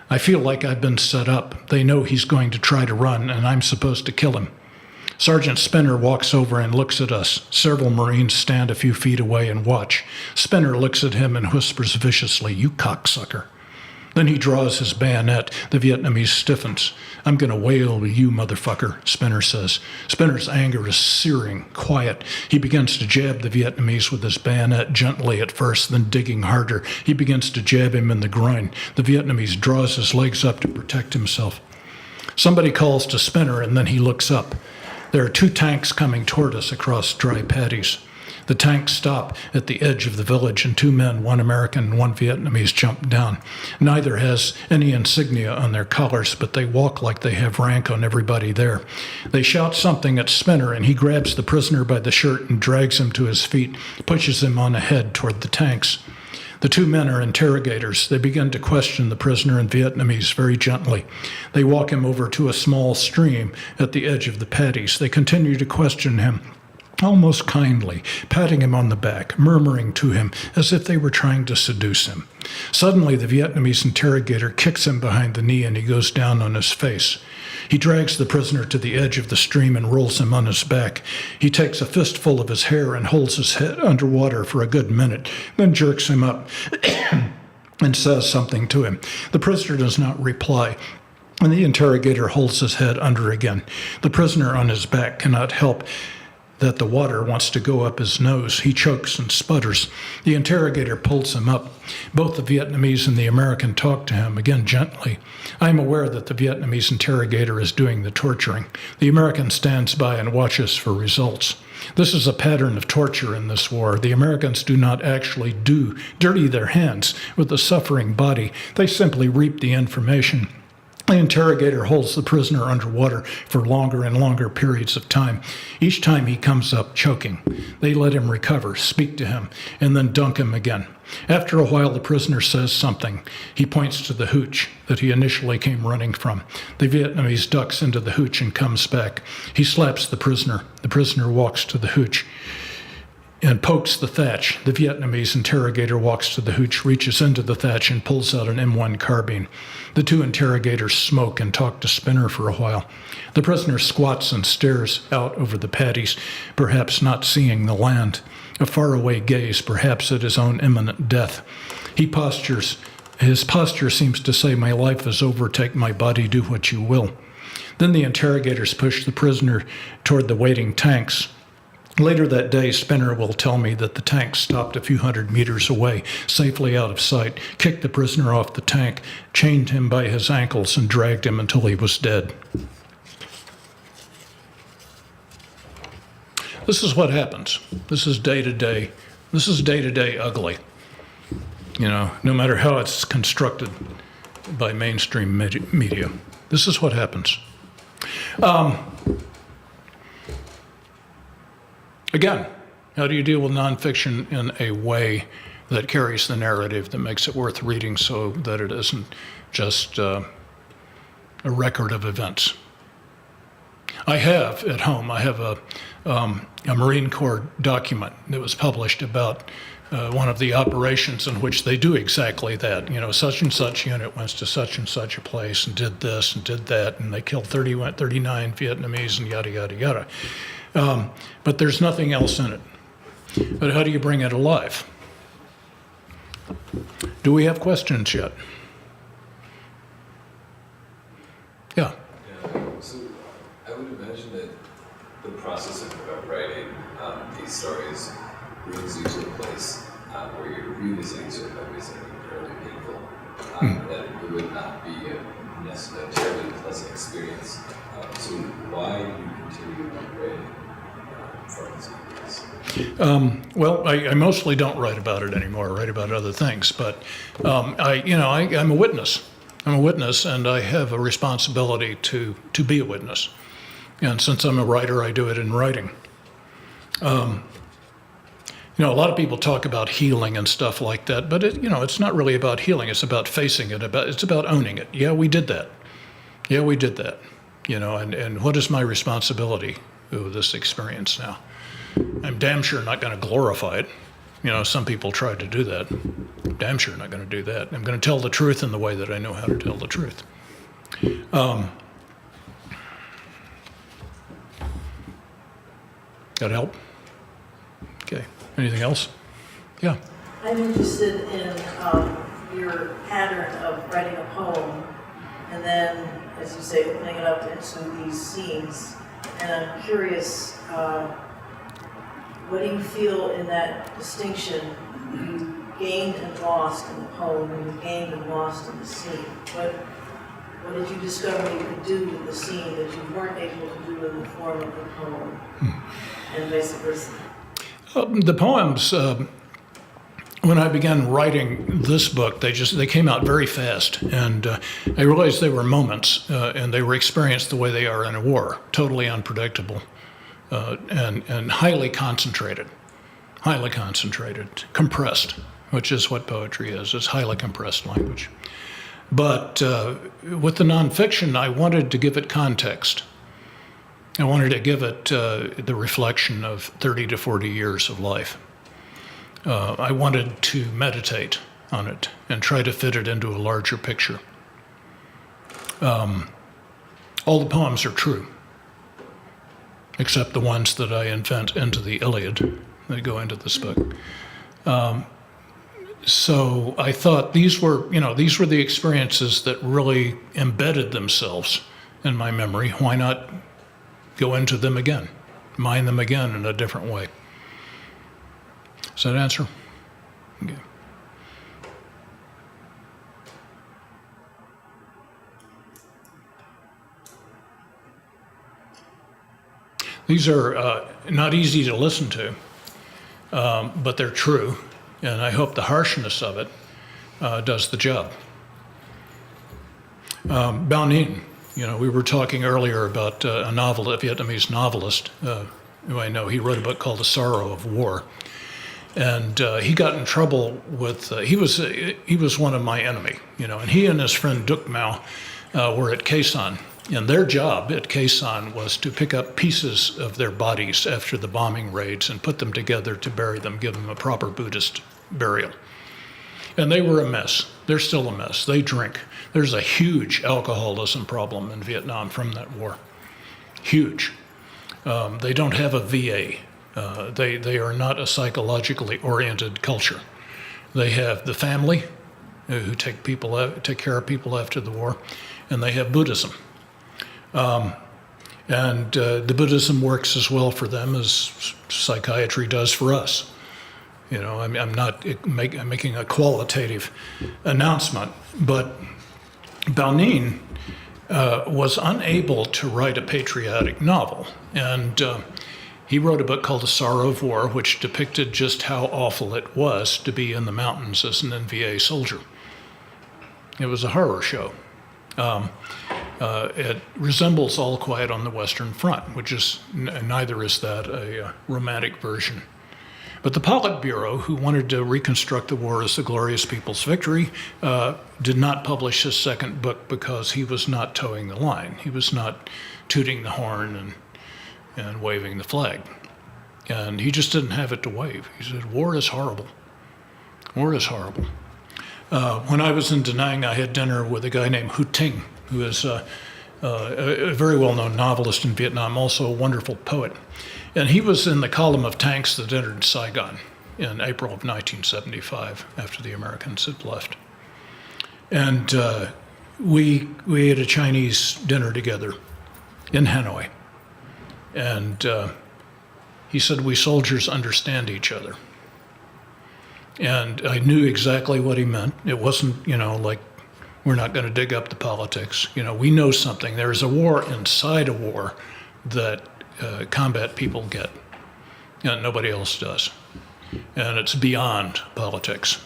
I feel like I've been set up. They know he's going to try to run, and I'm supposed to kill him. Sergeant Spinner walks over and looks at us. Several Marines stand a few feet away and watch. Spinner looks at him and whispers viciously, "You cocksucker." Then he draws his bayonet. The Vietnamese stiffens. "I'm going to whale you, motherfucker," Spinner says. Spinner's anger is searing, quiet. He begins to jab the Vietnamese with his bayonet gently at first, then digging harder. He begins to jab him in the groin. The Vietnamese draws his legs up to protect himself. Somebody calls to Spinner, and then he looks up. There are 2 tanks coming toward us across dry paddies. The tanks stop at the edge of the village, and 2 men, 1 American and 1 Vietnamese, jump down. Neither has any insignia on their collars, but they walk like they have rank on everybody there. They shout something at Spinner, and he grabs the prisoner by the shirt and drags him to his feet, pushes him on ahead toward the tanks. The 2 men are interrogators. They begin to question the prisoner in Vietnamese very gently. They walk him over to a small stream at the edge of the paddies. They continue to question him, almost kindly, patting him on the back, murmuring to him as if they were trying to seduce him. Suddenly, the Vietnamese interrogator kicks him behind the knee and he goes down on his face. He drags the prisoner to the edge of the stream and rolls him on his back. He takes a fistful of his hair and holds his head underwater for a good minute, then jerks him up and says something to him. The prisoner does not reply, and the interrogator holds his head under again. The prisoner on his back cannot help that the water wants to go up his nose. He chokes and sputters. The interrogator pulls him up. Both the Vietnamese and the American talk to him, again gently. I am aware that the Vietnamese interrogator is doing the torturing. The American stands by and watches for results. This is a pattern of torture in this war. The Americans do not actually dirty their hands with the suffering body. They simply reap the information. The interrogator holds the prisoner underwater for longer and longer periods of time. Each time he comes up choking. They let him recover, speak to him, and then dunk him again. After a while, the prisoner says something. He points to the hooch that he initially came running from. The Vietnamese ducks into the hooch and comes back. He slaps the prisoner. The prisoner walks to the hooch and pokes the thatch. The Vietnamese interrogator walks to the hooch, reaches into the thatch, and pulls out an M1 carbine. The two interrogators smoke and talk to Spinner for a while. The prisoner squats and stares out over the paddies, perhaps not seeing the land, a faraway gaze, perhaps at his own imminent death. He postures. His posture seems to say, "My life is over, take my body, do what you will." Then the interrogators push the prisoner toward the waiting tanks. Later that day, Spinner will tell me that the tank stopped a few hundred meters away, safely out of sight, kicked the prisoner off the tank, chained him by his ankles, and dragged him until he was dead. This is what happens. This is day to day. This is day to day ugly. You know, no matter how it's constructed by mainstream media. This is what happens. Again, how do you deal with nonfiction in a way that carries the narrative, that makes it worth reading so that it isn't just a record of events? I have at home, I have a Marine Corps document that was published about one of the operations in which they do exactly that. You know, such and such unit went to such and such a place and did this and did that, and they killed 39 Vietnamese and yada, yada, yada. But there's nothing else in it. But how do you bring it alive? Do we have questions yet? Yeah. So I would imagine that the process of writing these stories brings you to a place where you're revisiting certain memories that are incredibly painful, that it would not be a terribly pleasant experience. So why do you continue writing from these memories? Well, I mostly don't write about it anymore. I write about other things, but I'm a witness. I'm a witness, and I have a responsibility to be a witness. And since I'm a writer, I do it in writing. A lot of people talk about healing and stuff like that, but it's not really about healing. It's about facing it. It's about owning it. Yeah, we did that. Yeah, we did that. And what is my responsibility with this experience now? I'm damn sure not going to glorify it. Some people try to do that. I'm damn sure not going to do that. I'm going to tell the truth in the way that I know how to tell the truth. That help? Okay. Anything else? Yeah. I'm interested in your pattern of writing a poem and then, as you say, opening it up into these scenes. And I'm curious, what do you feel in that distinction you gained and lost in the poem and you gained and lost in the scene? What did you discover you could do with the scene that you weren't able to do in the form of the poem, and vice versa? The poems, when I began writing this book, they came out very fast, and I realized they were moments, and they were experienced the way they are in a war, totally unpredictable, and highly concentrated, compressed, which is what poetry is highly compressed language. But with the nonfiction, I wanted to give it context. I wanted to give it the reflection of 30 to 40 years of life. I wanted to meditate on it and try to fit it into a larger picture. All the poems are true, except the ones that I invent into the Iliad that go into this book. So I thought these were the experiences that really embedded themselves in my memory. Why not go into them again? mine them again in a different way. Does that answer? Okay. These are not easy to listen to, but they're true, and I hope the harshness of it does the job. Bao Ninh, we were talking earlier about a Vietnamese novelist who I know. He wrote a book called The Sorrow of War, and he got in trouble with. He was one of my enemy, and he and his friend Duc Mao were at Khe Sanh. And their job at Khe Sanh was to pick up pieces of their bodies after the bombing raids and put them together to bury them, give them a proper Buddhist burial. And they were a mess. They're still a mess. They drink. There's a huge alcoholism problem in Vietnam from that war. Huge. They don't have a VA. They are not a psychologically oriented culture. They have the family who take care of people after the war, and they have Buddhism. And the Buddhism works as well for them as psychiatry does for us. I'm not making a qualitative announcement, but Bao Ninh was unable to write a patriotic novel. And he wrote a book called The Sorrow of War, which depicted just how awful it was to be in the mountains as an NVA soldier. It was a horror show. It resembles All Quiet on the Western Front, which is neither is that a romantic version. But the Politburo, who wanted to reconstruct the war as the glorious people's victory, did not publish his second book because he was not towing the line. He was not tooting the horn and waving the flag. And he just didn't have it to wave. He said, war is horrible. War is horrible. When I was in Da Nang, I had dinner with a guy named Hu Ting, who is a very well-known novelist in Vietnam, also a wonderful poet. And he was in the column of tanks that entered Saigon in April of 1975, after the Americans had left. And we ate a Chinese dinner together in Hanoi. And he said, we soldiers understand each other. And I knew exactly what he meant. It wasn't, like, we're not going to dig up the politics. We know something. There is a war inside a war that combat people get, and nobody else does. And it's beyond politics.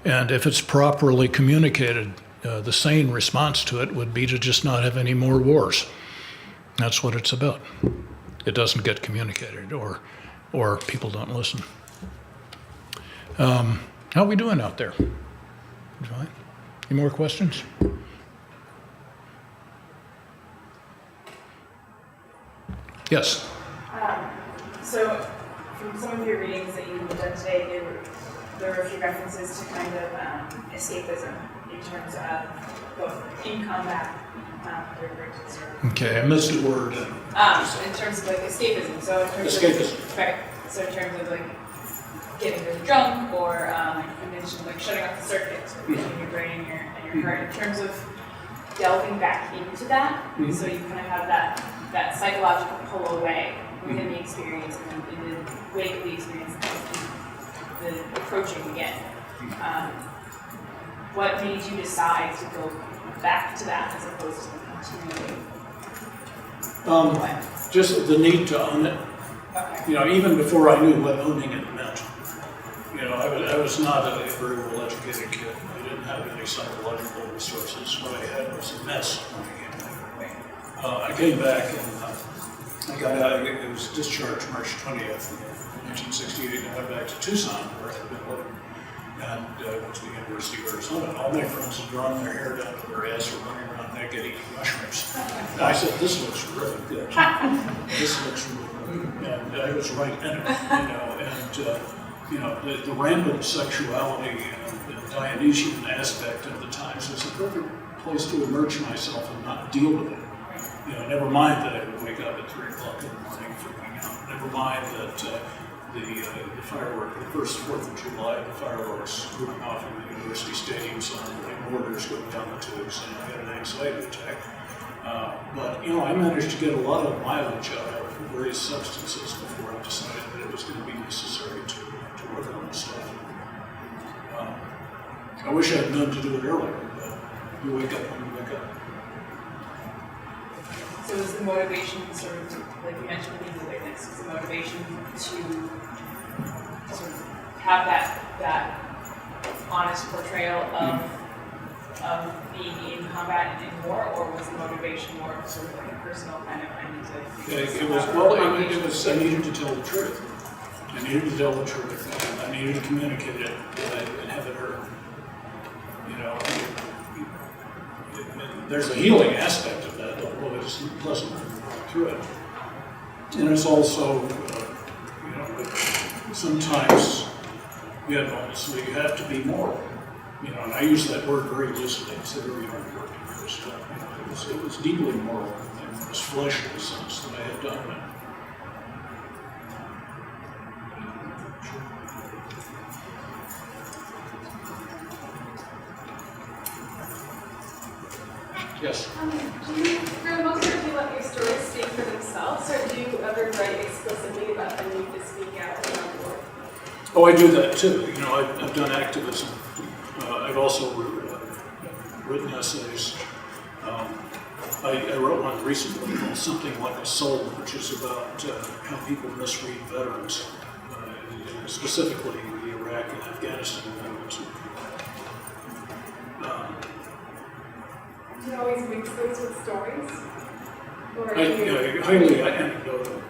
And if it's properly communicated, the sane response to it would be to just not have any more wars. That's what it's about. It doesn't get communicated, or people don't listen. How are we doing out there? Fine. Any more questions? Yes. So, from some of your readings that you've done today, there were a few references to kind of escapism in terms of both in combat. Okay, I missed a word. In terms of like escapism. So in terms Escapism. Right. So in terms of like getting really drunk, or like you mentioned, like shutting off the circuits between your brain and your heart. In terms of delving back into that, so you kind of have that psychological pull away within the experience, and in the wake of the experience, the approaching again. What made you decide to go back to that as opposed to continuing? Just the need to own it. Okay. Even before I knew what owning it meant. I was not a very well-educated kid. I didn't have any psychological resources. What I had was a mess when I came back. I came back and I got out. It was discharged March 20th, 1968, and I went back to Tucson, where I had been living, and went to the University of Arizona. And all my friends had drawn their hair down to their ass or running around naked eating mushrooms. And I said, "This looks really good. This looks really good." And I was right in it, and the rampant sexuality and the Dionysian aspect of the times was a perfect place to immerse myself and not deal with it. Never mind that I would wake up at 3 o'clock in the morning freaking out. Never mind that the fireworks, the first 4th of July, the fireworks going off in the university stadium, sounded like mortars going down the tubes, and I had an anxiety attack. But I managed to get a lot of mileage out of various substances before I decided that it was going to be necessary to work on this stuff. I wish I had known to do it earlier, but you wake up when you wake up. So is the motivation sort of, like you mentioned, being the witness, is the motivation to sort of have that honest portrayal of being in combat and in war, or was the motivation more of sort of like a personal kind of, I need to... It was, I needed to tell the truth. I needed to tell the truth, and I needed to communicate it and have it heard. You know, there's a healing aspect of that, although it's pleasant through it. And it's also, you know, sometimes you have moments where you have to be moral. You know, and I use that word very loosely. It's a very hard word to use. You know, it was deeply moral. It was flesh in the sense that I had done that. Yes. Do you, for the most part, do you let your stories speak for themselves, or do you ever write explicitly about the need to speak out around the world? Oh, I do that too. You know, I've done activism. I've also written essays. I wrote one recently called Something Like a Soul, which is about how people misread veterans, specifically the Iraq and Afghanistan veterans. Do you always mix those with stories? Or Highly anecdotal.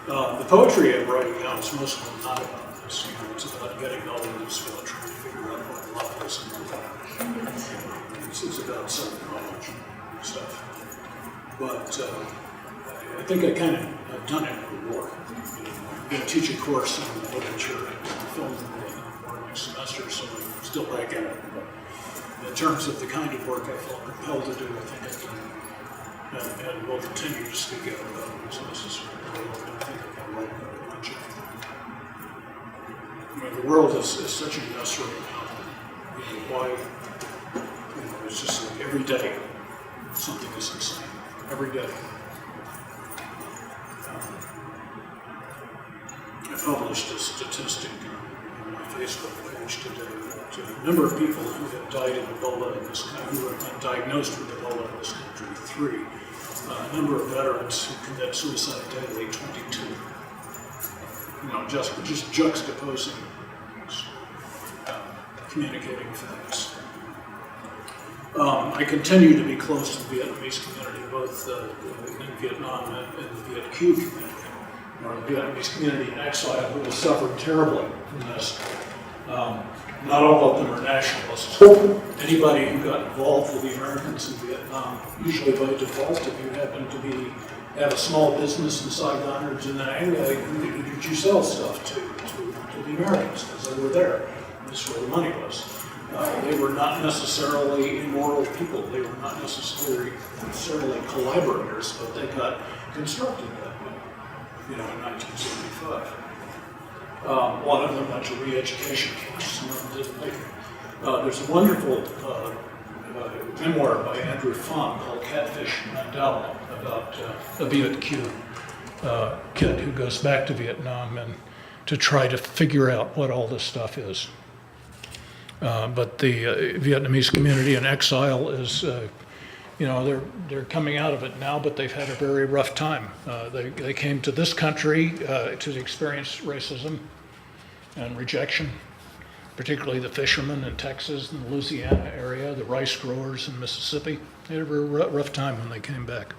The poetry I'm writing now is mostly not about this. You know, it's about getting others, about trying to figure out what love is and all. It's about self-knowledge and stuff. But I think I've done it in the war. I'm going to teach a course on literature and film in next semester, so I'm still back in it. But in terms of the kind of work I felt compelled to do, I think I've done it. And will continue to speak out about it as necessary. I think I can write about it much. You know, the world is such a mess right now. You know, why? You know, it's just like every day something is insane. Every day. I published a statistic on my Facebook page today that the number of people who have died of Ebola in this country, who have been diagnosed with Ebola in this country, 3. Number of veterans who commit suicide daily, 22. You know, just juxtaposing things, communicating facts. I continue to be close to the Vietnamese community, both in Vietnam and the Viet Kieu community, or the Vietnamese community in exile who has suffered terribly from this. Not all of them are nationalists. Anybody who got involved with the Americans in Vietnam, usually by default, if you happen to have a small business in Saigon or Da Nang, you sell stuff to the Americans because they were there. That's where the money was. They were not necessarily immoral people. They were not necessarily collaborators, but they got constructed that way, you know, in 1975. One of them went to re-education camps, some of them didn't make it. There's a wonderful memoir by Andrew Fung called Catfish Mandela about a Viet Kieu kid who goes back to Vietnam and to try to figure out what all this stuff is. But the Vietnamese community in exile is, you know, they're coming out of it now, but they've had a very rough time. They came to this country to experience racism and rejection, particularly the fishermen in Texas and the Louisiana area, the rice growers in Mississippi. They had a very rough time when they came back.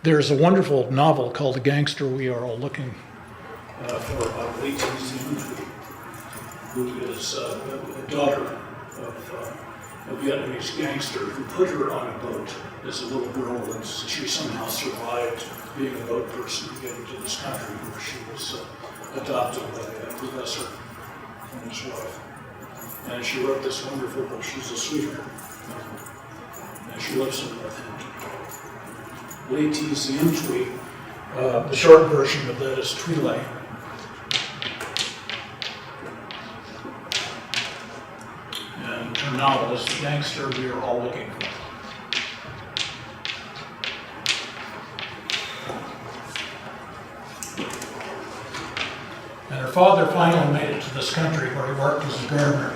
There's a wonderful novel called The Gangster We Are All Looking For, by Lee Tien, who is a daughter of a Vietnamese gangster who put her on a boat as a little girl, and she somehow survived being a boat person to get into this country where she was adopted by a professor and his wife. And she wrote this wonderful book. She's a sweetheart. And she lives in Northampton. Lee Tien Thuy. The short version of that is Thuy. And her novel is The Gangster We Are All Looking For. And her father finally made it to this country where he worked as a gardener.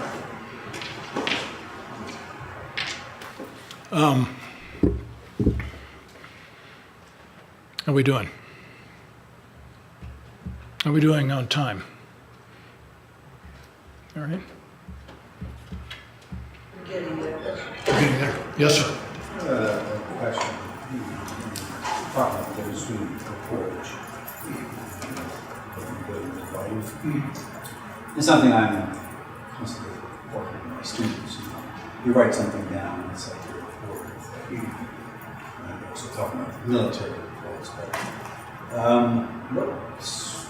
How are we doing? How are we doing on time? All right. We're getting there. We're getting there. Yes, sir. Question. Talking about the student approach. It's something I'm constantly working with my students. You write something down, and it's like your report. And I'm also talking about military reports. But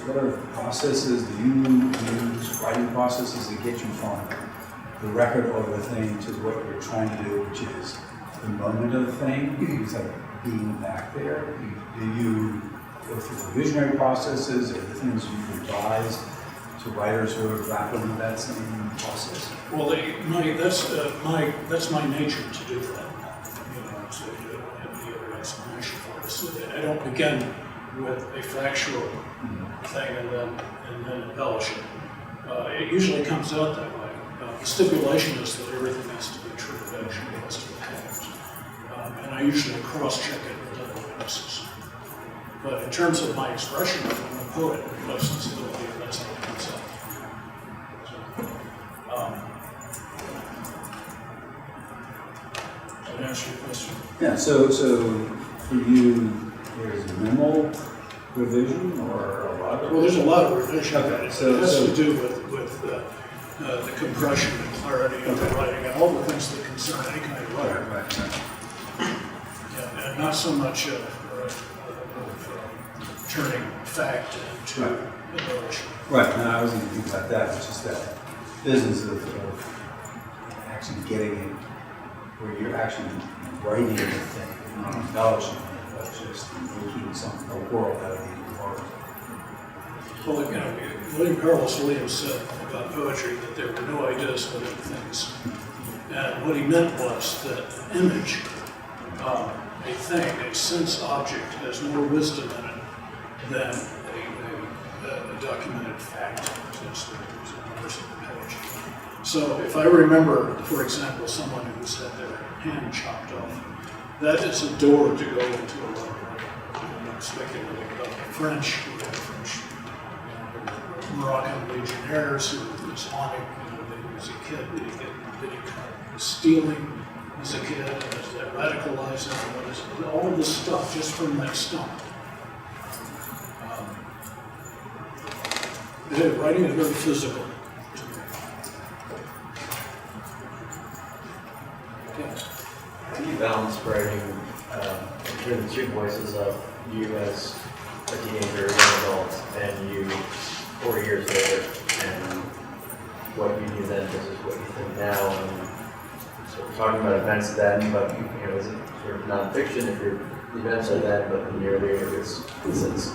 what are processes do you use, writing processes that get you from the record of the thing to what you're trying to do, which is the moment of the thing? It's like being back there. Do you go through the visionary processes or the things you advise to writers who are grappling with that same process? Well, that's my nature to do that. You know, so you don't have the other explanation for it. So that I don't begin with a factual thing and then embellish it. It usually comes out that way. The stipulation is that everything has to be true, it actually has to be past. And I usually cross-check it with other witnesses. But in terms of my expression, I'm a poet, no sensibility, and that's how it comes out. Did I answer your question? Yeah, so for you, there's a minimal revision or a lot of? Well, there's a lot of revision. Okay, It so- has so- to do with the compression and clarity of the writing and all the things that concern any kind of writer. Right. Yeah, and not so much of turning fact into Right. embellish. Right, no, I wasn't thinking about that, it's just that business of actually getting it, where you're actually writing the thing, not embellishing it, but just making a world out of the world. Well, you know, William Carlos Williams said about poetry that there were no ideas but things. And what he meant was that image, a thing, a sense object, has more wisdom in it than a documented fact, since there's a person page. So if I remember, for example, someone who's had their hand chopped off, that is a door to go into a library. I'm speculating about the French, we had French Moroccan legionnaires who was haunting, that he was a kid, did he kind of stealing as a kid, and does that radicalize him, what is it? All of this stuff just from that stump. Writing is very physical to me. Yeah. How do you balance writing, hearing the two voices of you as a teenager, young adult, and you 4 years later, and what you knew then versus what you think now? And so we're talking about events then, but is it sort of nonfiction if the events are then, but the narrator is,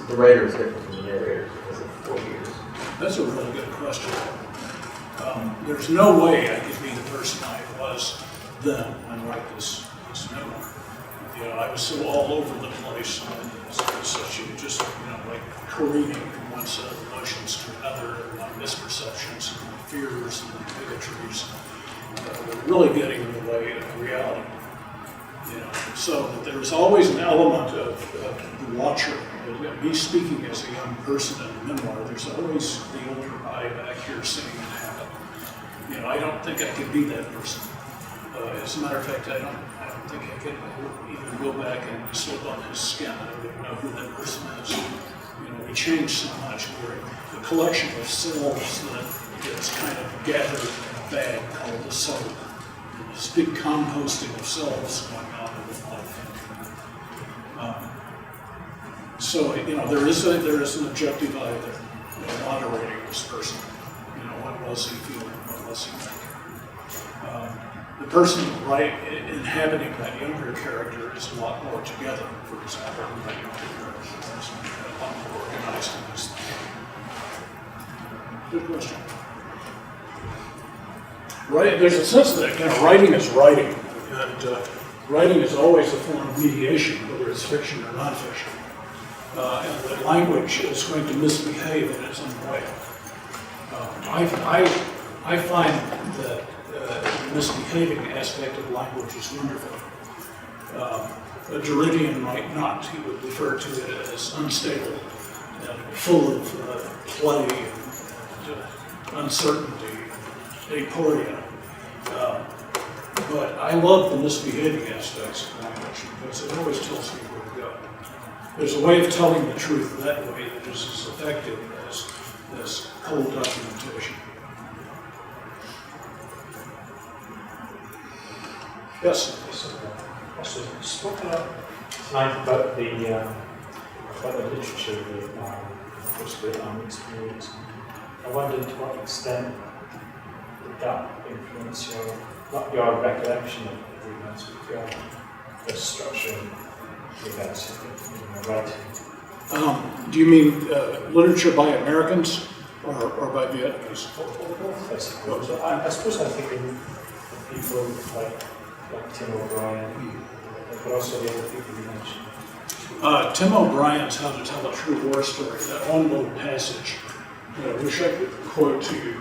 the writer is different from the narrator because of 4 years? That's a really good question. There's no way I could be the person I was then and write this memoir. You know, I was so all over the place. Such just, like careening from one set of emotions to another, and my misperceptions and my fears and my bigotries were really getting in the way of reality. So that there was always an element of the watcher, me speaking as a young person in the memoir. There's always the older eye back here seeing it happen. I don't think I could be that person. As a matter of fact, I don't think I could even go back and slip on his skin. I don't even know who that person is. We change so much. We're a collection of cells that is kind of gathered in a bag called the soul. This big composting of cells going on in life. So there is an objective eye there, moderating this person. What was he feeling? What was he thinking? The person inhabiting that younger character is a lot more together. For example, that younger character is a lot more organized in this thing. Good question. Right, there's a sense that writing is writing, and writing is always a form of mediation, whether it's fiction or nonfiction. And that language is going to misbehave in its own way. I find that the misbehaving aspect of language is wonderful. A Derridian might not. He would refer to it as unstable and full of play and uncertainty, aporia. But I love the misbehaving aspects of language because it always tells me where to go. There's a way of telling the truth that way that is as effective as cold documentation. Yes? Also, you spoke a lot tonight about the literature, the experience. I wondered to what extent did that influence not your recollection of the events, but the structuring the events in your writing. Do you mean literature by Americans or by Vietnamese? Both, I suppose. I suppose I'm thinking of people like Tim O'Brien, but also the other people you mentioned. Tim O'Brien's How to Tell a True War Story, that one little passage, I wish I could quote to you.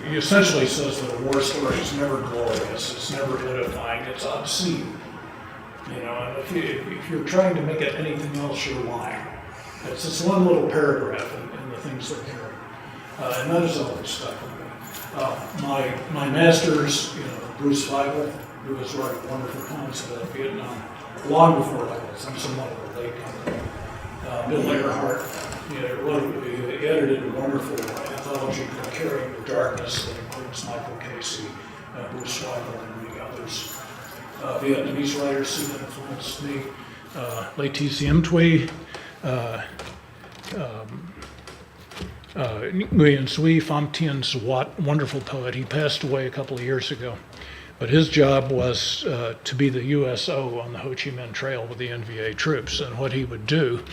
He essentially says that a war story is never glorious, it's never edifying, it's obscene. And if you're trying to make it anything else, you're lying. It's this one little paragraph in the things they're hearing. And that is always stuck with me. My masters, Bruce Feigl, who was writing wonderful comments about Vietnam long before I was. I'm somewhat of a late comer. Bill Earhart, he edited a wonderful anthology called Carrying the Darkness that includes Michael Casey, Bruce Feigl, and many others. Vietnamese writers who influenced me, Le Tiem Thuy, Nguyen Sui, Pham Thien Swat, wonderful poet. He passed away a couple of years ago. But his job was to be the USO on the Ho Chi Minh Trail with the NVA troops. And what he would do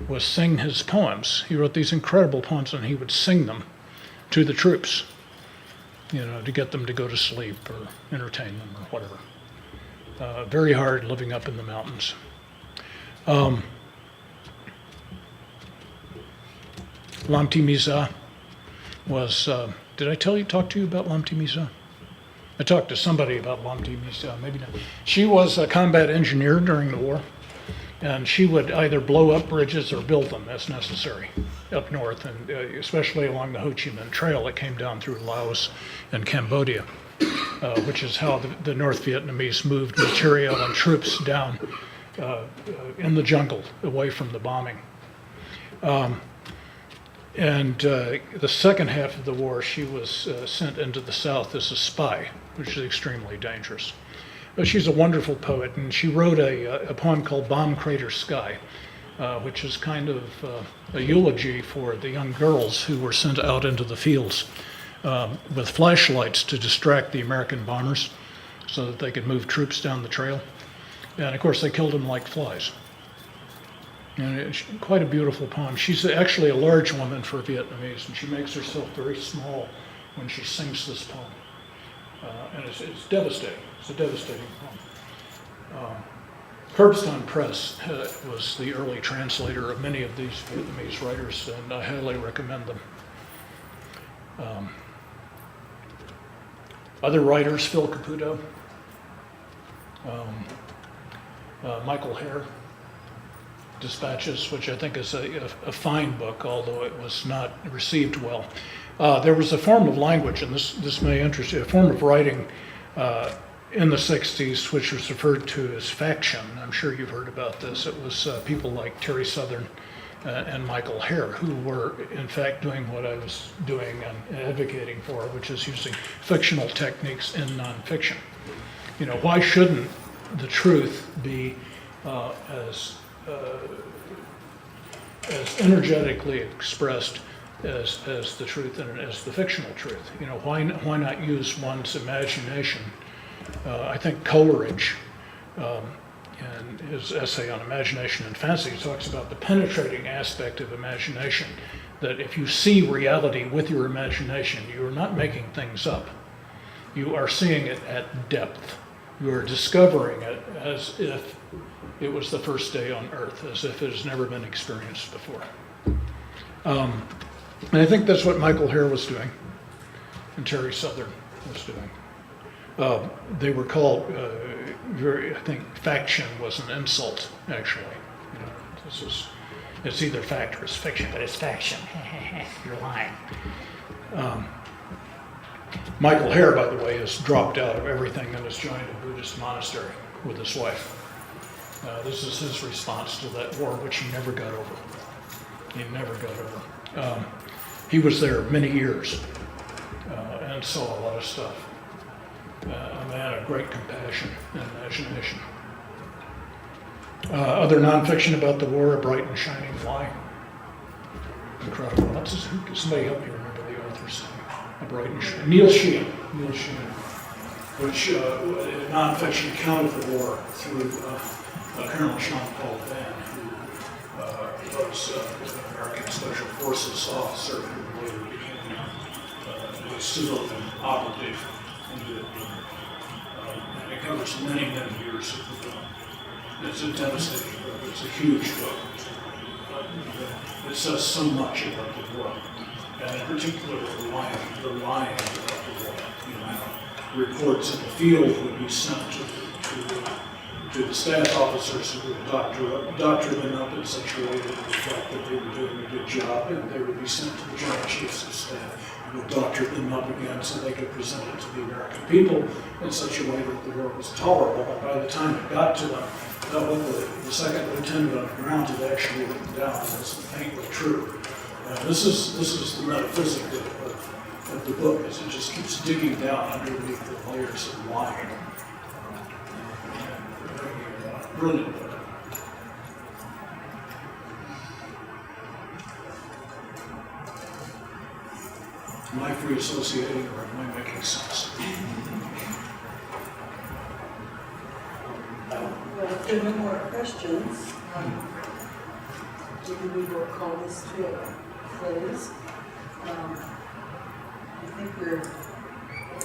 was sing his poems. He wrote these incredible poems and he would sing them to the troops, to get them to go to sleep or entertain them or whatever. Very hard living up in the mountains. Lam Thi Misa was, did I talk to you about Lam Thi Misa? I talked to somebody about Lam Thi Misa, maybe not. She was a combat engineer during the war, and she would either blow up bridges or build them as necessary up north, and especially along the Ho Chi Minh Trail that came down through Laos and Cambodia, which is how the North Vietnamese moved material and troops down in the jungle away from the bombing. And the second half of the war, she was sent into the South as a spy, which is extremely dangerous. But she's a wonderful poet, and she wrote a poem called Bomb Crater Sky, which is kind of a eulogy for the young girls who were sent out into the fields with flashlights to distract the American bombers so that they could move troops down the trail. And of course, they killed them like flies. And it's quite a beautiful poem. She's actually a large woman for Vietnamese, and she makes herself very small when she sings this poem. And it's devastating. It's a devastating poem. Curbstone Press was the early translator of many of these Vietnamese writers, and I highly recommend them. Other writers, Phil Caputo, Michael Hare, Dispatches, which I think is a fine book, although it was not received well. There was a form of language, and this may interest you, a form of writing in the 60s, which was referred to as faction. I'm sure you've heard about this. It was people like Terry Southern and Michael Hare, who were in fact doing what I was doing and advocating for, which is using fictional techniques in nonfiction. Why shouldn't the truth be as energetically expressed as the truth and as the fictional truth? Why not use one's imagination? I think Coleridge, in his essay on imagination and fancy, talks about the penetrating aspect of imagination, that if you see reality with your imagination, you are not making things up. You are seeing it at depth. You are discovering it as if it was the first day on Earth, as if it has never been experienced before. And I think that's what Michael Hare was doing and Terry Southern was doing. They were called, I think faction was an insult, actually. You know, it's either fact or it's fiction, but it's faction. You're lying. Michael Hare, by the way, has dropped out of everything and has joined a Buddhist monastery with his wife. This is his response to that war, which he never got over. He never got over. He was there many years and saw a lot of stuff. A man of great compassion and imagination. Other nonfiction about the war, A Bright and Shining Fly. Incredible. Somebody help me remember the author's name. A Bright and Shining. Neil Sheehan, which nonfiction accounted the war through Colonel Jean Paul Van, who was an American Special Forces officer who later became a civilian operative in Vietnam. And it covers many, many years of the film. It's a devastating book. It's a huge book. It says so much about the war, and in particular the lying about the war. You know, how reports in the field would be sent to the staff officers who would doctor them up in such a way that would reflect that they were doing a good job, and they would be sent to the Joint Chiefs of Staff who would doctor them up again so they could present it to the American people in such a way that the war was tolerable. And by the time it got to them, what the second lieutenant on the ground had actually written down was painfully true. This is the metaphysic of the book, as it just keeps digging down underneath the layers of lying. Brilliant book. Am I free associating or am I making sense? Well, if there are no more questions, maybe we will call this to a close. I think we're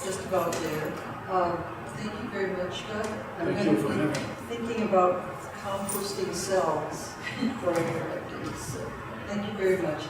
just about there. Thank you very much, Doug. I'm Thank you for having me. thinking about composting cells for our activities. So thank you very much.